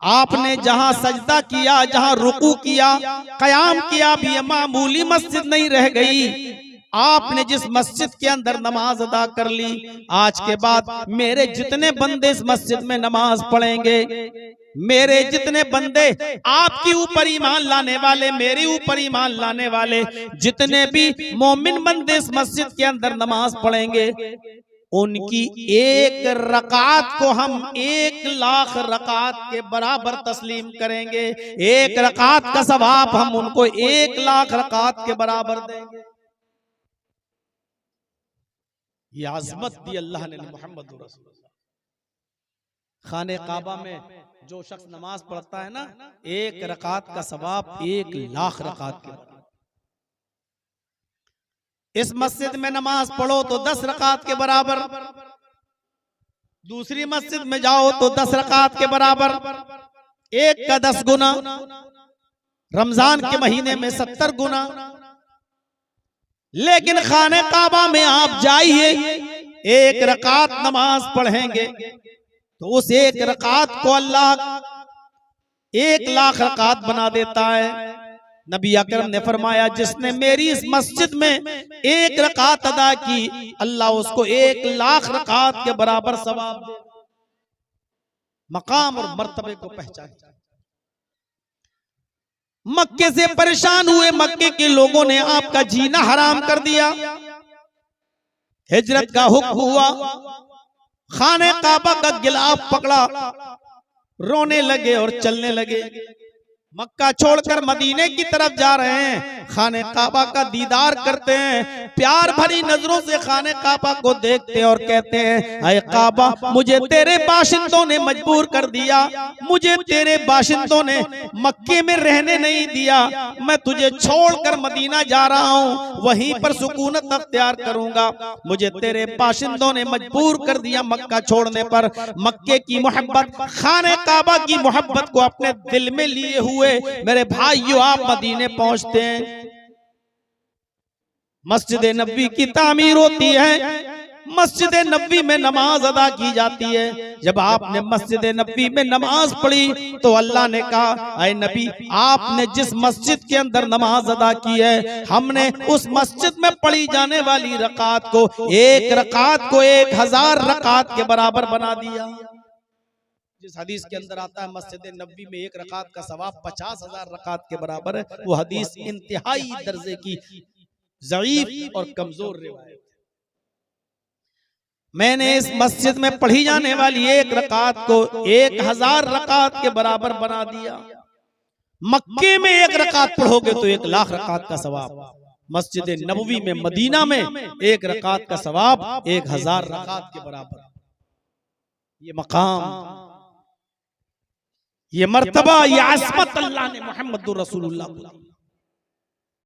आपने जहां सजदा किया, जहां रुकू किया, कयाम किया, भी ये मामूली मस्जिद नहीं रह गई। आपने जिस मस्जिद के अंदर नमाज अदा कर ली, आज के बाद मेरे जितने बंदे इस मस्जिद में नमाज पढ़ेंगे, मेरे जितने बंदे आपके ऊपर ईमान लाने वाले, मेरे ऊपर ईमान लाने वाले जितने भी मोमिन बंदे इस मस्जिद के अंदर नमाज पढ़ेंगे, उनकी एक रकात को हम 1,00,000 रकात के बराबर तस्लीम करेंगे। एक रकात का सवाब हम उनको 1,00,000 रकात के बराबर देंगे। ये आज़मत दी अल्लाह ने मोहम्मद रसूलुल्लाह। खाने काबा में जो शख्स नमाज पढ़ता है ना, एक रकात का सवाब 1,00,000 रकात के बराबर। इस मस्जिद में नमाज पढ़ो तो 10 रकात के बराबर, दूसरी मस्जिद में जाओ तो 10 रकात के बराबर, एक का 10 गुना, रमजान के महीने में 70 गुना। लेकिन खाने काबा में आप जाइए, एक रकात नमाज पढ़ेंगे तो उस एक रकात को अल्लाह 1,00,000 रकात बना देता है। नबी अकरम ने फरमाया, जिसने मेरी इस मस्जिद में एक रकात अदा की, अल्लाह उसको 1,00,000 रकात के बराबर सवाब दे। मकाम और मर्तबे को पहचाने। मक्के से परेशान हुए मक्के के लोगों ने आपका जीना हराम कर दिया। हिजरत का हुक्म हुआ, खाने काबा का गिलाफ पकड़ा, रोने लगे और चलने लगे। मक्का छोड़कर मदीने की तरफ जा रहे हैं, खाने काबा का दीदार करते हैं, प्यार भरी नजरों से खाने काबा को देखते और कहते हैं, ऐ काबा, मुझे तेरे बाशिंदों ने मजबूर कर दिया, मुझे तेरे बाशिंदों ने मक्के में रहने नहीं दिया, मैं तुझे छोड़कर मदीना जा रहा हूँ, वहीं पर सुकूनत अख्तियार करूंगा। मुझे तेरे बाशिंदों ने मजबूर कर दिया मक्का छोड़ने पर। मक्के की मोहब्बत, खाने काबा की मोहब्बत को अपने दिल में लिए हुए मेरे भाइयों, आप मदीने पहुंचते हैं। मस्जिद नबवी की तामीर होती है, मस्जिद नबवी में नमाज अदा की जाती है। जब आपने मस्जिद नबवी में नमाज पढ़ी तो अल्लाह ने कहा, ऐ नबी, आपने जिस मस्जिद के अंदर नमाज अदा की है, हमने उस मस्जिद में पढ़ी जाने वाली रकात को, एक रकात को 1,000 रकात के बराबर बना दिया। जिस हदीस के अंदर आता है मस्जिद नबवी में एक रकात का सवाब 50,000 रकात के बराबर है, वो हदीस इंतहाई दर्जे की ज़ईफ और कमजोर रिवायत है। मैंने इस मस्जिद में पढ़ी जाने वाली एक रकात को 1,000 रकात के बराबर बना दिया। मक्के में एक रकात पढ़ोगे तो 1,00,000 रकात का सवाब, मस्जिद नबवी में मदीना में एक रकात का सवाब 1,000 रकात के बराबर। ये मकाम, ये मर्तबा, ये आज़मत अल्लाह ने मोहम्मद रसूलुल्लाह